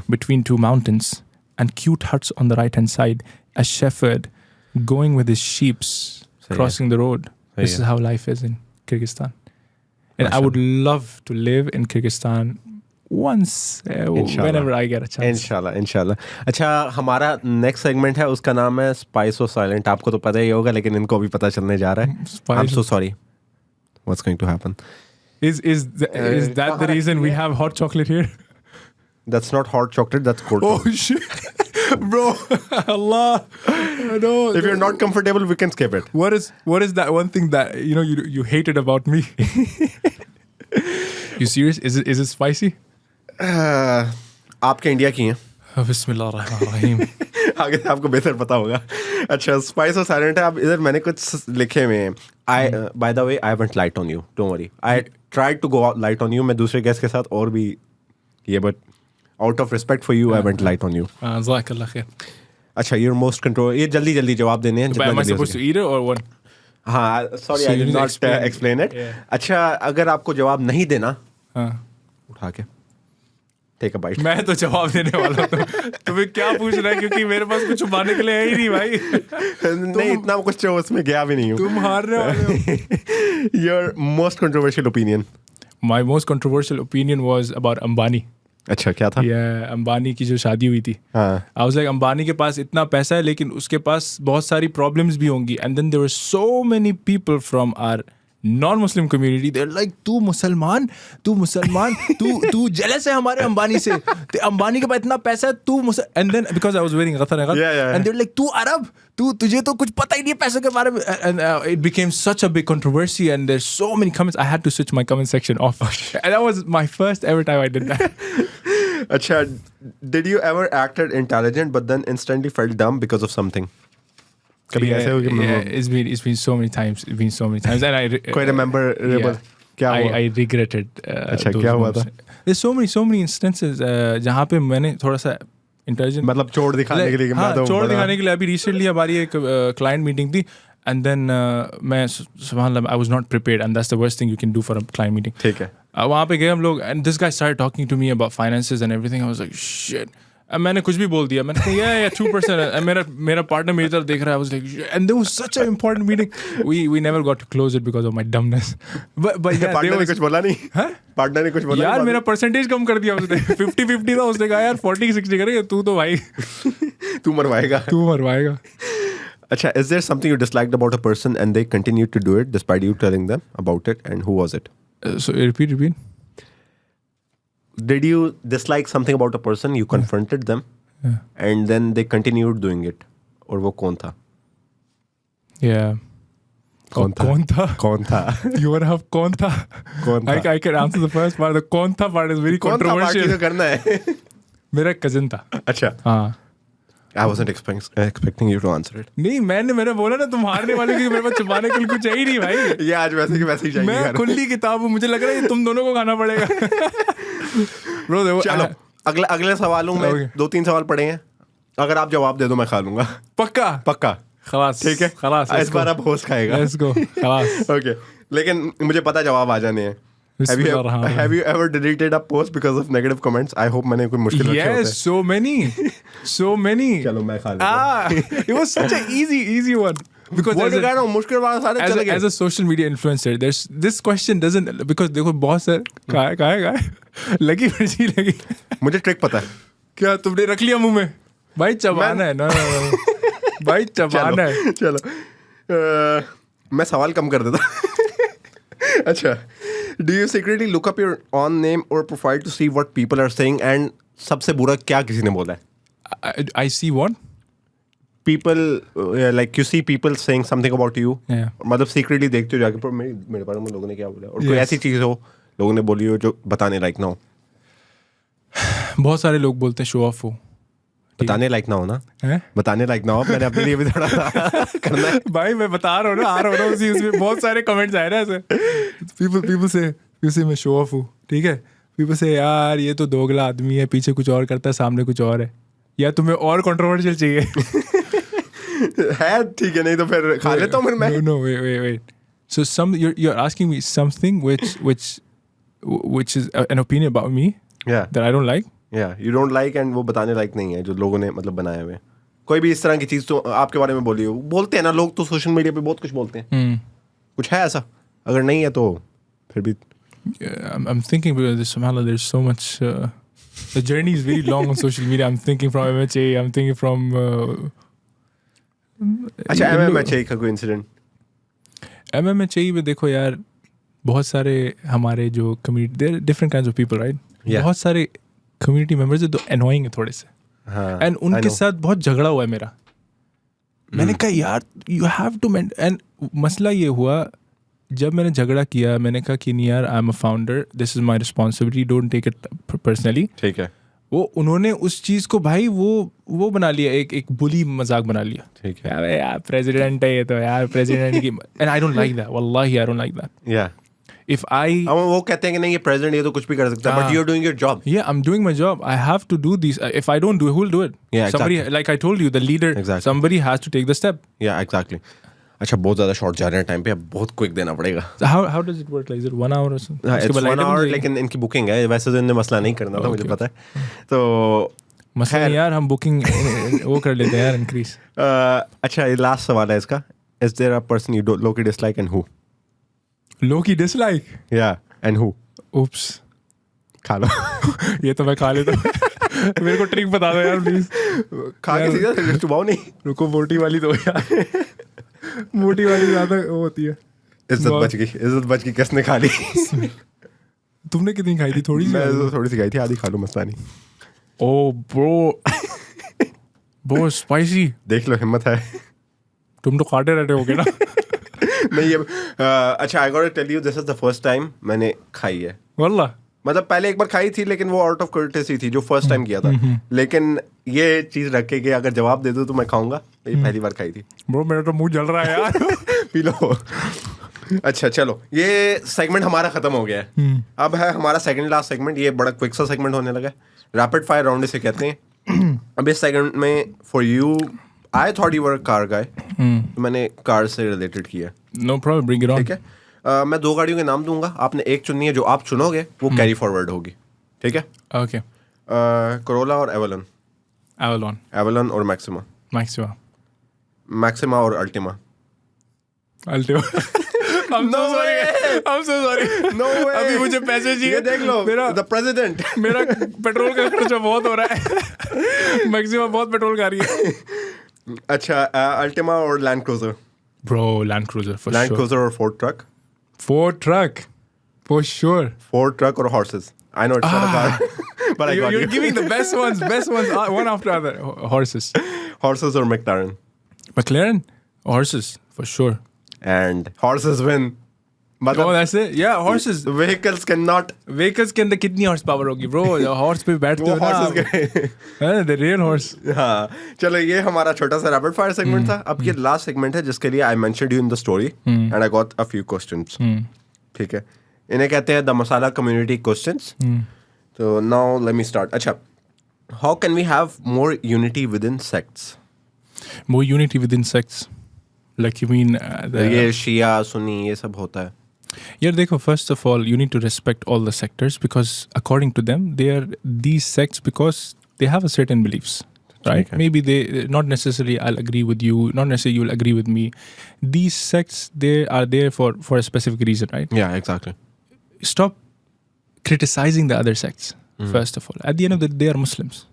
between two mountains and cute huts on the right hand side, a shepherd going with his sheeps, है. crossing the road. This है. is how life is in Kyrgyzstan. And I would love to live in Kyrgyzstan once, whenever I get a chance. इंशाल्लाह इंशाल्लाह. अच्छा, हमारा next segment है, उसका नाम है स्पाइस और साइलेंट. आपको तो पता ही होगा, लेकिन इनको भी पता चलने जा रहा है. I'm so sorry. What's going to happen? Is that the reason we have hot chocolate here? That's not hot chocolate, that's cold chocolate. Oh shit, bro! Allah, no. If you're not comfortable, we can skip it. What is that one thing that you hated about me? You serious? Is it spicy? आपके India की हैं. बिस्मिल्लाहिर्रहमानिर्रहीम. आगे से आपको बेहतर पता होगा. अच्छा, स्पाइस और साइलेंट है. अब इधर मैंने कुछ लिखे हुए हैं. By the way, I went light on you. Don't worry. I tried to go light on you. मैं दूसरे गेस्ट के साथ और भी ये, but out of respect for you, I went light on you. Jazakallah khair. अच्छा, your most control. ये जल्दी जवाब देने हैं. But am I supposed to eat it or what? हाँ, sorry, So I you did need to not explain it. Yeah. अच्छा, अगर आपको जवाब नहीं देना, हाँ. उठा के take a bite. मैं तो जवाब देने वाला हूँ. तुम्हें क्या पूछ रहा है, क्योंकि मेरे पास कुछ छुपाने के लिए है ही नहीं भाई. नहीं, इतना कुछ उसमें गया भी नहीं हूँ. तुम हारने वाले हो. Your most controversial opinion. My most controversial opinion was about Ambani. अच्छा, क्या था? Yeah, अंबानी की जो शादी हुई थी. हाँ. I was like, अंबानी के पास इतना पैसा है, लेकिन उसके पास बहुत सारी प्रॉब्लम्स भी होंगी. And then there were so many people from our non-Muslim community. They're like, तू मुसलमान, तू jealous है हमारे अंबानी से. अंबानी के पास इतना पैसा है, तू and then because I was wearing ghafar, Yeah. and they're like, तू अरब, तुझे तो कुछ पता ही नहीं है पैसों के बारे में. And it became such a big controversy, and there's so many comments. I had to switch my comment section off. And that was my first ever time I did that. अच्छा, did you ever acted intelligent but then instantly felt dumb because of something? कभी ऐसे हो कि it's been so many times. And I कोई rememberable क्या हुआ? I regretted. अच्छा, those क्या हुआ था? moments. There's so many instances जहाँ पे मैंने थोड़ा सा intelligent मतलब चोर दिखाने के लिए कि मैं तो चोर बड़ा- दिखाने के लिए. अभी रिसेंटली हमारी एक क्लाइंट मीटिंग थी, and then मैं सुभान I was not prepared, and that's the worst thing you can do for a client meeting. ठीक है. वहाँ पे गए हम लोग, and this guy started talking to me about finances and everything. I was like, shit. And मैंने कुछ भी बोल दिया. मैंने कहा, yeah, 2%. And मेरा partner मेरी तरफ देख रहा है. I was like, shit. And there was such an important meeting. We never got to close it because of my dumbness. But yeah, partner ने कुछ बोला नहीं? हाँ? पार्टनर ने कुछ बोला यार नहीं? मेरा परसेंटेज कम कर दिया उसने. 50-50 था, उसने कहा यार 40-60 करेगा तू तो भाई. तू मरवाएगा. तू मरवाएगा. अच्छा, is there something you disliked about a person and they continued to do it despite you telling them about it, and who was it? So repeat. Did you dislike something about a person, you confronted them, and then they continued doing it? और वो कौन था? Yeah. कौन था? कौन था? You wanna have कौन था? कौन था? I can answer the first part. The कौन था part is very कौन था बाकी controversial. तो करना है. मेरा कजिन था. अच्छा. हाँ. I wasn't expecting you to answer it. नहीं, मैंने बोला ना तुम हारने वाले, क्योंकि मेरे पास छुपाने के लिए कुछ है ही नहीं भाई. ये आज वैसे की वैसे ही जाएंगे मैं घर. खुली किताब हूँ, मुझे लग रहा है ये तुम दोनों को खाना पड़ेगा. Bro, देखो, चलो अगले सवालों में Okay. 2-3 सवाल पड़े हैं. अगर आप जवाब दे दो मैं खा लूंगा. पक्का. खलास. ठीक है. खलास. इस बार आप होस्ट खाएगा. Let's go. खलास. Okay. लेकिन मुझे पता जवाब आ जाने हैं. Have you ever deleted a post because of negative comments? I hope मैंने कोई मुश्किल रखे होते. Yes, so many. चलो मैं खा लूंगा. It was such an easy one. Because वो as जो a- कह रहा हूँ मुश्किल वाला सारे चले गए. as a social media influencer, this question doesn't, because देखो बहुत सारे कहाँ है लगी मिर्ची. मुझे ट्रिक पता है. क्या तुमने रख लिया मुंह में? भाई चबाना है ना. भाई चबाना है. चलो मैं सवाल कम कर देता. अच्छा, do you secretly look up your own name or profile to see what people are saying, and सबसे बुरा क्या किसी ने बोला है? I see what? People like you see people saying something about you. Yeah. मतलब secretly देखते हो जाके पर मेरे बारे में लोगों ने क्या बोला, और कोई Yes. ऐसी चीज हो लोगों ने बोली हो जो बताने लायक ना हो. बहुत सारे लोग बोलते हैं शो ऑफ हो. बताने लायक ना हो ना. हैं? बताने लायक ना हो. मैंने अपने लिए भी थोड़ा सा करना है. भाई मैं बता रहा हूँ ना, आ रहा हूँ ना उसमें बहुत सारे कमेंट्स आए ना ऐसे. people say मैं शो ऑफ हूँ. ठीक है. people say यार ये तो दोगला आदमी है, पीछे कुछ और करता है सामने कुछ और है. या तुम्हें और कंट्रोवर्शियल चाहिए? है ठीक है, नहीं तो फिर खा लेता हूँ फिर मैं. No, wait. So you're asking me something which is an opinion about me Yeah. that I don't like. Yeah, you don't like, and वो बताने लायक नहीं है जो लोगों ने मतलब बनाए हुए. कोई भी इस तरह की चीज तो आपके बारे में बोली हो, बोलते हैं ना लोग तो सोशल मीडिया पे बहुत कुछ बोलते हैं, कुछ है ऐसा? अगर नहीं है तो फिर भी I'm thinking because subhanallah, there's so much. The journey is very long on social media. I'm thinking from MHA. I'm thinking from. अच्छा MMHA का कोई इंसिडेंट? MMHA में देखो यार, बहुत सारे हमारे जो community, there different kinds of people, right? Yeah. बहुत सारे कम्युनिटी मेंबर्स है तो एनोइंग है थोड़े से, हाँ, एंड I उनके know. साथ बहुत झगड़ा हुआ है मेरा. मैंने कहा यार यू हैव टू एंड मसला ये हुआ जब मैंने झगड़ा किया, मैंने कहा कि नहीं यार, I am a founder, this is my responsibility, don't take it personally. ठीक है, वो उन्होंने उस चीज को भाई वो बना लिया, एक बुली मजाक बना लिया. ठीक है. अबे यार प्रेसिडेंट है ये तो यार, प्रेसिडेंट की, and I don't like that, वल्लाही आई डोंट लाइक दैट. या इफ आई वो कहते हैं कि नहीं ये प्रेसिडेंट ये तो कुछ भी कर सकता है, but you are doing your job. Yeah, I'm doing my job. I have to do these. If I don't do it, who will do it? Yeah, Somebody, exactly. like I told you, the leader, Exactly. somebody has to take the step. या exactly. अच्छा बहुत ज़्यादा short जा रहे हैं time पे, अब बहुत क्विक देना पड़ेगा. So how does it work? Like, is it 1 hour or something? हाँ, उसके it's बाद 1 item hour, देंगे? लेकिन इनकी बुकिंग है, वैसे तो इन्हें मसला नहीं करना था, मुझे Okay. पता है. तो मसला नहीं यार, हम बुकिंग वो कर लेते हैं यार, increase. अच्छा ये लास्ट सवाल है इसका. Is there a person you don't low key dislike and who? Low key dislike. या एंड हु? Oops. खा लो. ये तो मैं खा लेता हूँ. मेरे को ट्रिक बता दो यार प्लीज. खा के सीधा चुबाओ नहीं. रुको, मोटी वाली दो यार. मोटी वाली ज्यादा वो होती है. इज्जत बच गई, इज्जत बच गई. किसने खा ली? तुमने कितनी खाई थी? थोड़ी सी. मैं तो थोड़ी सी खाई थी, आधी खा लो, मसला नहीं. Oh bro. Bro, spicy. देख लो हिम्मत है. तुम तो खाते रहते होगे ना. नहीं ये अच्छा I got to tell you, this is the first time मैंने खाई है. वल्लाह. मतलब पहले एक बार खाई थी, लेकिन वो आउट ऑफ कर्टेसी थी जो फर्स्ट टाइम किया था. लेकिन ये चीज रखे कि अगर जवाब दे दो तो मैं खाऊंगा, ये पहली बार खाई थी. ब्रो मेरा तो मुंह जल रहा है यार. P low. अच्छा चलो, ये सेगमेंट हमारा खत्म हो गया है. अब है हमारा सेकंड लास्ट सेगमेंट. ये बड़ा क्विक सा सेगमेंट होने लगा है, रैपिड फायर राउंड इसे कहते हैं. अब इस सेगमेंट में for you, I thought you were a car guy, तो मैंने कार से रिलेटेड किया. No problem, bring it on. ठीक है. मैं 2 गाड़ियों के नाम दूंगा, आपने एक चुननी है, जो आप चुनोगे वो कैरी फॉरवर्ड होगी. ठीक है. ओके. कोरोला और एवलन? Avalon. एवलन और मैक्सिमा? Maxima. मैक्सिमा और Ultima? Alto. I'm so sorry. I'm so sorry. No way. अभी मुझे पैसे चाहिए. ये देख लो, मेरा द प्रेसिडेंट. मेरा पेट्रोल का खर्चा बहुत हो रहा है. मैक्सिमा बहुत पेट्रोल खा रही है. अच्छा अल्टिमा और Land Cruiser? Bro, Land Cruiser for Land sure. Cruiser और Ford truck? Ford truck for sure. Ford truck और horses? I know it's not a car, but I got You're you. giving the best ones, one after other. Horses. Horses और McLaren? McLaren. Horses for sure. And horses win. Oh, मतलब that's it. Yeah, horses. Vehicles can not. Vehicles के अंदर कितनी horse power होगी bro? Horse पे बैठते वो हो ना हॉर्सेस आप. के. हाँ, the real horse. हाँ चलो, ये हमारा छोटा सा रैपिड फायर सेगमेंट था. अब ये लास्ट सेगमेंट है जिसके लिए I mentioned you in the story and I got a few questions. ठीक है. इन्हें कहते हैं द मसाला कम्युनिटी क्वेश्चंस. तो नाउ लेट मी स्टार्ट. अच्छा, how can we have more unity within sects? More unity within sects. Like you mean ये शिया सुन्नी ये सब होता है. Yeah, देखो, first of all, you need to respect all the sectors because according to them, they are these sects because they have a certain beliefs, right? Okay. Maybe they, not necessarily I'll agree with you, not necessarily you'll agree with me. These sects, they are there for a specific reason, right? Yeah, exactly. Stop criticizing the other sects, first of all. At the end of the day, they are Muslims,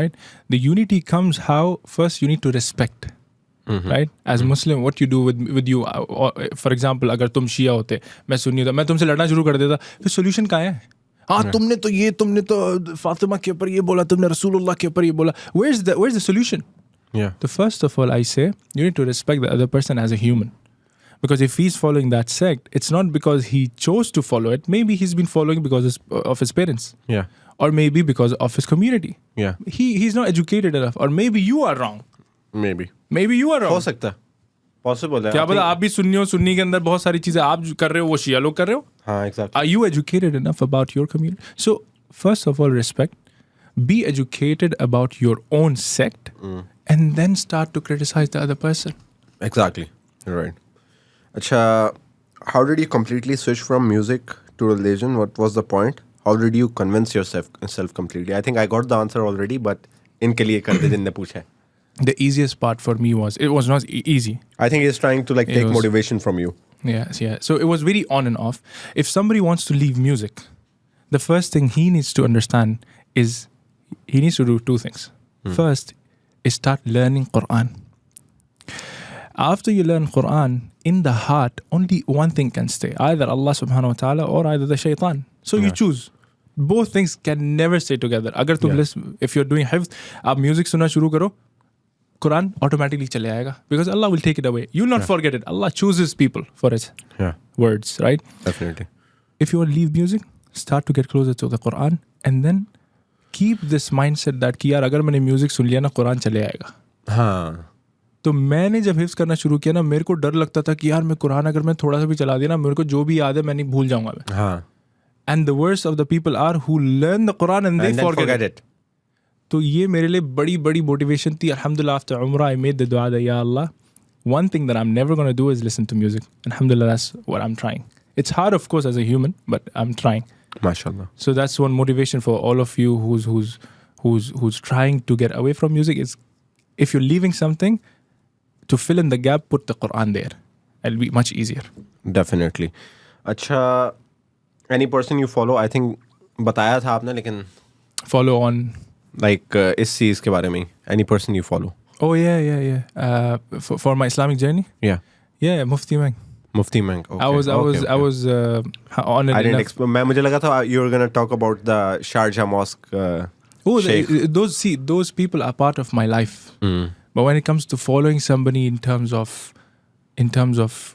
right? The unity comes how first you need to respect. Right? As Muslim, what you do with you, for example, अगर तुम शिया होते, मैं सुन्नी होता, मैं तुमसे लड़ना शुरू कर देता, फिर सोल्यूशन कहाँ है? हाँ, तुमने तो फातिमा के ऊपर ये बोला, तुमने रसूलुल्लाह के ऊपर ये बोला. Where's the solution? Yeah. So first of all, I say you need to respect the other person as a human, because if he's following that sect, it's not because he chose to follow it. Maybe he's been following because of his parents, Yeah. or maybe because of his community. Yeah. He's not educated enough, or maybe you are wrong. Maybe. Maybe you are wrong. हो सकता है. Possible है. क्या I पता think- आप भी सुन्नी हो, सुन्नी के अंदर बहुत सारी चीजें आप जो कर रहे हो वो शिया लोग कर रहे हो. हाँ exactly. Are you educated enough about your community? So first of all, respect. Be educated about your own sect, and then start to criticize the other person. Exactly. Right. अच्छा, how did you completely switch from music to religion? What was the point? How did you convince yourself completely? I think I got the answer already, but इनके लिए कर दे जिनने पूछा है. the easiest part for me was, it was not easy. I think he's trying to like It take was- motivation from you. Yes, yeah. So it was very on and off. If somebody wants to leave music, the first thing he needs to understand is he needs to do two things. First is start learning Quran. After you learn Quran, in the heart, only one thing can stay. Either Allah subhanahu wa ta'ala or either the shaitan. So you choose. Both things can never stay together. Agar tum listen, if you're doing hifz, aap music suna shuru karo, Quran automatically chale aayega. Because Allah will take it away. You'll not forget it. Allah chooses people for its Yeah, words, right? definitely. If you want to leave music, start to get closer to the Quran and then keep this mindset that कि यार अगर मैंने music सुन लिया ना कुरान चले आएगा. हाँ, तो मैंने जब हिफ्ज करना शुरू किया ना मेरे को डर लगता था कि यार मैं कुरान अगर मैं थोड़ा सा भी चला दिया ना मेरे को जो भी याद है मैं नहीं भूल जाऊंगा मैं. हाँ. And the worst of the people are who learn the Quran and they And then forget it. तो ये मेरे लिए बड़ी बड़ी motivation थी. Alhamdulillah, after Umrah I made the dua that Ya Allah, one thing that I'm never going to do is listen to music. Alhamdulillah, that's what I'm trying. It's hard, of course, as a human, but I'm trying. MashaAllah. So that's one motivation for all of you who's trying to get away from music. Is if you're leaving something, to fill in the gap, put the Quran there. It'll be much easier. Definitely. अच्छा, any person you follow, I think बताया था आपने, लेकिन Follow on. like इस चीज़ के बारे में, any person you follow. Oh yeah. For my Islamic journey, Yeah. Mufti Mang. Mufti Mang. Okay. I was on it. I didn't enough. मैं मुझे लगा था you were gonna talk about the Sharjah Mosque. Sheikh. Those people are part of my life. But when it comes to following somebody in terms of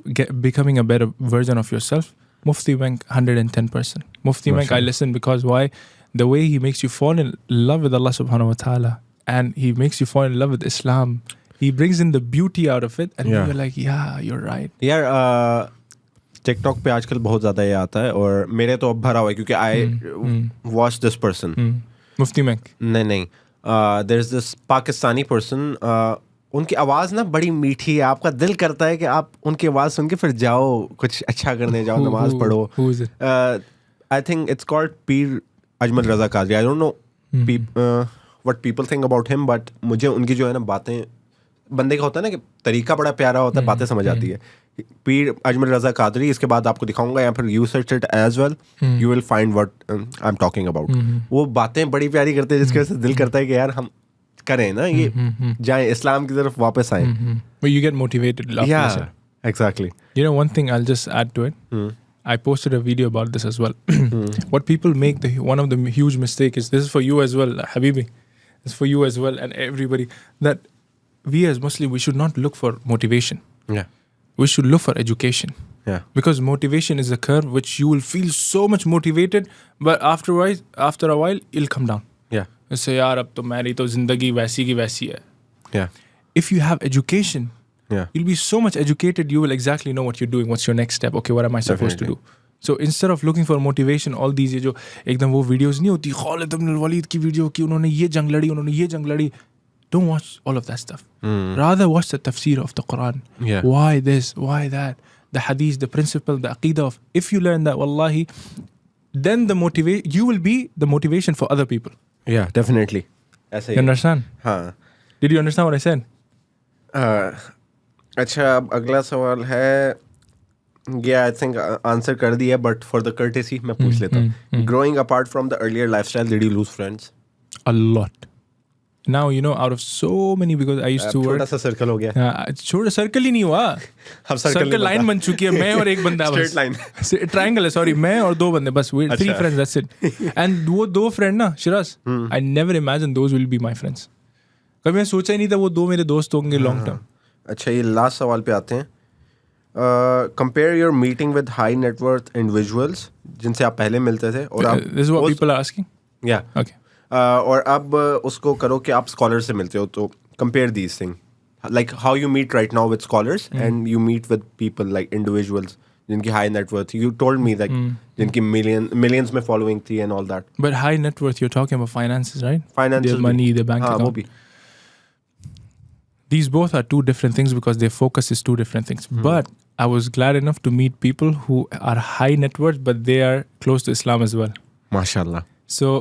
becoming a better version of yourself, Mufti Mang 110%. Mufti Mang I listen because why? The way he makes you fall in love with Allah subhanahu wa ta'ala and he makes you fall in love with Islam. He brings in the beauty out of it and Yeah. you're like, yeah, you're right. यार TikTok पे आजकल बहुत ज़्यादा ये आता है और मेरे तो अब भरा हुआ है क्योंकि I watch this person. Mufti Mang. नहीं there's this Pakistani person. उनकी आवाज़ ना बड़ी मीठी है. आपका दिल करता है कि आप उनकी आवाज़ सुन के फिर जाओ कुछ अच्छा करने जाओ, नमाज पढ़ो. Who is it? I think it's called Peer Ajmal Raza Qadri. I don't know what people think about him, but मुझे उनकी जो है ना बातें, बंदे का होता है ना कि तरीका बड़ा प्यारा होता है, बातें समझ आती है. पीर अजमल रजा कादरी, इसके बाद आपको दिखाऊंगा या फिर you search it as well, you will find what I am talking about. वो बातें बड़ी प्यारी करते हैं जिसकी वजह से दिल करता है कि यार हम करें ना ये, जाएं इस्लाम की तरफ वापस आएं. But you get motivated. Yeah, exactly. You know, one thing I'll just add to it. I posted a video about this as well. What people make one of the huge mistake is, this is for you as well, Habibi. It's for you as well and everybody, that we as Muslims, we should not look for motivation. Yeah. We should look for education. Yeah. Because motivation is a curve which you will feel so much motivated, but after a while, it'll come down. Yeah. Say, yaar, ab to meri to zindagi waisi ki waisi hai. Yeah. If you have education, Yeah. you'll be so much educated, you will exactly know what you're doing, what's your next step, okay, what am I supposed to do? So instead of looking for motivation, all these ये जो एकदम वो videos नहीं होती, खालिद इब्न वलीद की video कि उन्होंने ये जंग लड़ी, don't watch all of that stuff. Rather watch the tafsir of the Quran. Yeah. Why this, why that, the hadith, the principle, the aqidah of, if you learn that, wallahi, then you will be the motivation for other people. Yeah, definitely. ऐसे You he. understand? हाँ. Did you understand what I said? अच्छा, अब अगला सवाल है, ये I think answer कर दिया, बट फॉर द कर्टेसी मैं पूछ लेता हूँ. Growing apart from the earlier lifestyle, did you lose friends? A lot. Now, you know, out of so many, because I used to work. छोटा सा circle हो गया. छोटा सर्कल ही नहीं हुआ. अब सर्कल लाइन बन चुकी है. मैं और एक बंदा बस. Straight line. ट्रायंगल है, सॉरी. मैं और दो बंदे बस. We're 3 अच्छा. friends, that's it. And वो 2 friend ना, Siraj, I never imagined those will be my friends. कभी मैं सोचा ही नहीं था वो 2 मेरे दोस्त होंगे long term. अच्छा, ये लास्ट सवाल पे आते हैं. Compare your meeting with high net worth individuals जिनसे आप पहले मिलते थे और आप This is what people are asking? या Okay. और अब उसको करो कि आप स्कॉलर से मिलते हो, तो compare these thing, like how you meet right now with scholars and you meet with people like individuals जिनकी high net worth, you told me that जिनकी मिलियंस में फॉलोइंग थी and all that. But high net worth, you're talking about finances, right? Finances Their money, their bank हाँ, वो account. भी. These both are 2 different things because their focus is 2 different things. But I was glad enough to meet people who are high net worth, but they are close to Islam as well. माशाल्लाह. So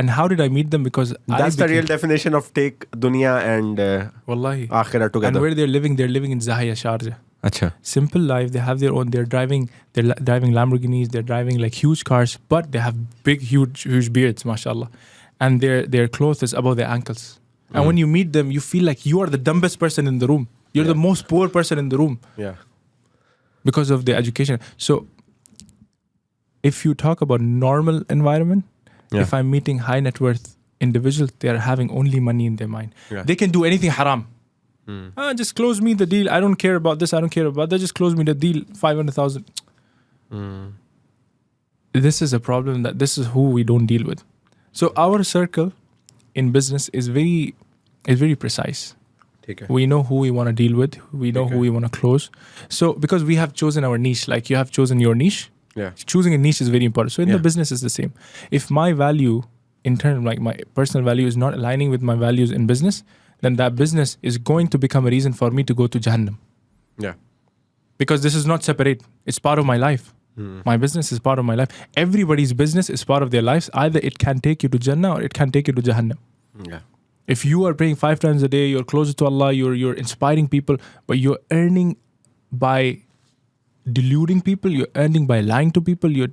And how did I meet them? Because That's the real definition of take dunya and Wallahi. akhirah And together. where they're living in Zahia, Sharjah. Acha. Simple life. They have their own. They're driving Lamborghinis. They're driving like huge cars, but they have big, huge beards, mashallah. And their clothes is above their ankles. And when you meet them, you feel like you are the dumbest person in the room. You're the most poor person in the room Yeah. because of the education. So, if you talk about normal environment, if I'm meeting high net worth individuals, they are having only money in their mind. Yeah. They can do anything haram. Just close me the deal. I don't care about this. I don't care about that. Just close me the deal. 500,000. This is a problem that this is who we don't deal with. So our circle in business is very precise. Okay. We know who we want to deal with. We know who we want to close. So because we have chosen our niche, like you have chosen your niche. Yeah. Choosing a niche is very important. So in the business is the same. If my value in turn, like my personal value is not aligning with my values in business, then that business is going to become a reason for me to go to Jahannam. Yeah. Because this is not separate. It's part of my life. My business is part of my life. Everybody's business is part of their lives. Either it can take you to Jannah or it can take you to Jahannam. Yeah. If you are praying 5 times a day, you're closer to Allah, you're inspiring people, but you're earning by deluding people, you're earning by lying to people, you're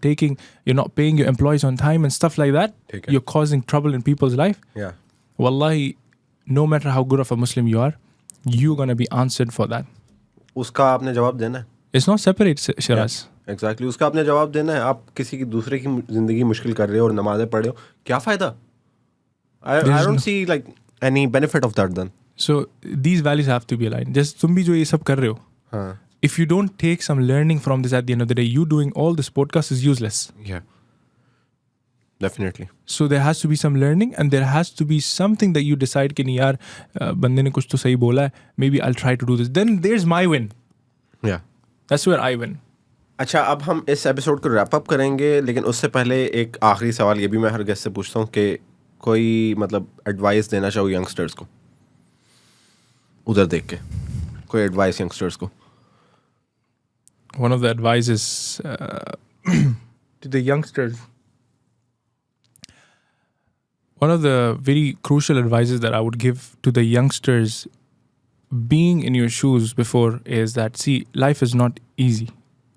not paying your employees on time and stuff like that, you're causing trouble in people's life. Yeah. Wallahi, no matter how good of a Muslim you are, you're going to be answered for that. उसका आपने जवाब देना है. It's not separate, Shiraz. Exactly. उसका आपने जवाब देना है. आप किसी की दूसरे की जिंदगी मुश्किल कर रहे हो और नमाज़ें पढ़ रहे हो, क्या फायदा? I don't see like any benefit of that then. So these values have to be aligned. Just तुम भी जो ये सब कर रहे हो, हाँ. if you don't take some learning from this at the end of the day, you doing all this podcast is useless. Yeah. Definitely. So there has to be some learning and there has to be something that you decide कि नहीं यार बंदे ने कुछ तो सही बोला है, maybe I'll try to do this. Then there's my win. Yeah. That's where I win. अच्छा, अब हम इस एपिसोड को रैप अप करेंगे, लेकिन उससे पहले एक आखिरी सवाल ये भी मैं हर गेस्ट से पूछता हूँ कि कोई मतलब एडवाइस देना चाहो यंगस्टर्स को, उधर देख के कोई एडवाइस यंगस्टर्स को. One of the advices to the youngsters, one of the very crucial advices that I would give to the youngsters being in your shoes before is that, see, life is not easy.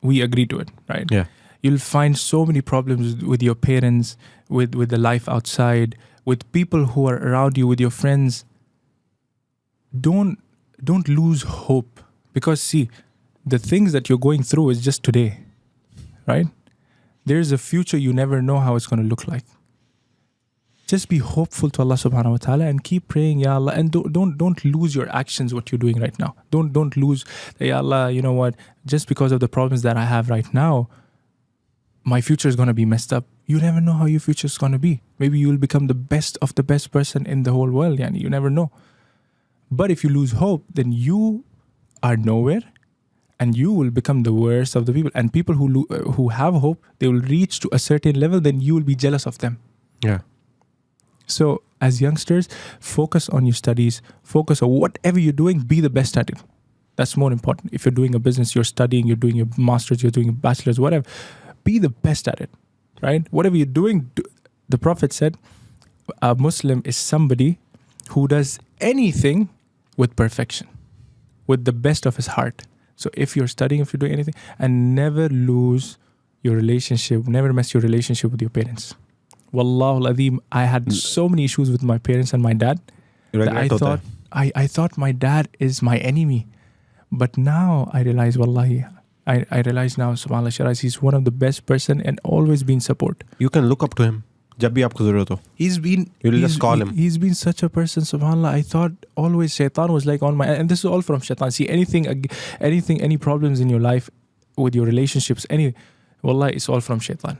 We agree to it, right? Yeah. You'll find so many problems with your parents, with the life outside, with people who are around you, with your friends. Don't lose hope, because see, the things that you're going through is just today, right? There's a future you never know how it's going to look like. Just be hopeful to Allah subhanahu wa ta'ala and keep praying, Ya Allah, and don't lose your actions, what you're doing right now. Don't lose, Ya Allah, you know what, just because of the problems that I have right now, my future is going to be messed up. You never know how your future is going to be. Maybe you will become the best of the best person in the whole world, yani, you never know. But if you lose hope, then you are nowhere and you will become the worst of the people. And people who have hope, they will reach to a certain level, then you will be jealous of them. Yeah. So as youngsters, focus on your studies, focus on whatever you're doing, be the best at it. That's more important. If you're doing a business, you're studying, you're doing your master's, you're doing your bachelor's, whatever, be the best at it, right? Whatever you're doing, the Prophet said, a Muslim is somebody who does anything with perfection, with the best of his heart. So if you're studying, if you're doing anything, and never lose your relationship, never mess your relationship with your parents. Wallahu al-Azim, I had so many issues with my parents and my dad that I thought my dad is my enemy. But now I realize, wallahi, I realize now, subhanAllah, Shiraz, he's one of the best person and always been support. You can look up to him. जब भी आपको ज़रूरत हो. You'll just call him. He's been such a person, subhanAllah. I thought always shaitan was like on my, and this is all from shaitan. See, any problems in your life, with your relationships, wallahi, it's all from shaitan.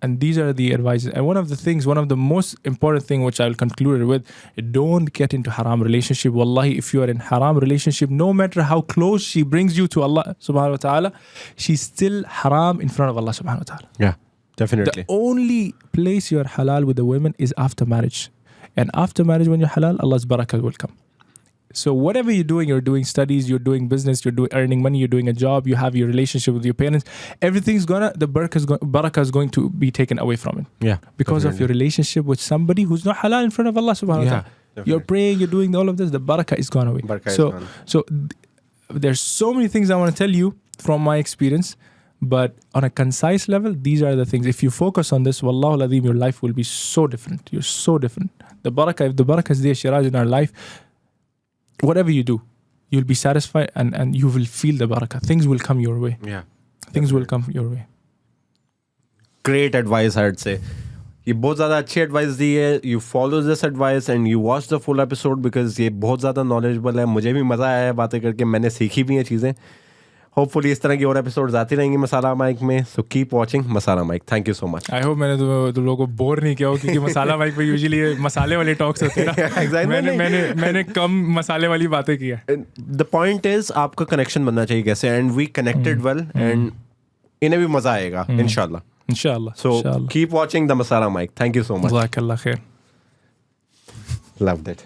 And these are the advices. And one of the most important thing which I'll conclude with, don't get into haram relationship. Wallahi, if you are in haram relationship, no matter how close she brings you to Allah subhanahu wa ta'ala, she's still haram in front of Allah subhanahu wa ta'ala. Yeah, definitely. The only place you are halal with the women is after marriage. And after marriage, when you're halal, Allah's barakah will come. So whatever you're doing studies, you're doing business, you're doing earning money, you're doing a job, you have your relationship with your parents, the barakah is going to be taken away from it. Yeah. Because of your relationship with somebody who's not halal in front of Allah subhanahu wa ta'ala. You're praying, you're doing all of this, the barakah is gone away. There's so many things I want to tell you from my experience, but on a concise level, these are the things. If you focus on this, wallahu ladhim, your life will be so different. You're so different. If the barakah is there, Shiraj, in our life, whatever you do, you'll be satisfied and you will feel the barakah. Things will come your way. Yeah. Things will come your way. Great advice, I'd say. ये बहुत ज़्यादा अच्छी advice दी है. You follow this advice and you watch the full episode because ये बहुत ज़्यादा knowledgeable है. मुझे भी मज़ा आया है बातें करके. मैंने सीखी भी हैं चीज़ें. Hopefully इस तरह की और एपिसोड्स आती रहेंगी मसाला माइक में. So keep watching Masala Mic. Thank you so much. I hope मैंने तुम लोगों को बोर नहीं किया हो, क्योंकि मसाला माइक पे यूजुअली मसाले वाले टॉक्स होते हैं ना. Exactly. मैंने कम मसाले वाली बातें की है. The point is आपका कनेक्शन बनना चाहिए कैसे, and we connected well and इन्हें भी मज़ा आएगा इंशाल्लाह. Inshallah. So keep watching the Masala Mic. Thank you so much. Jazakallah khair. Loved it.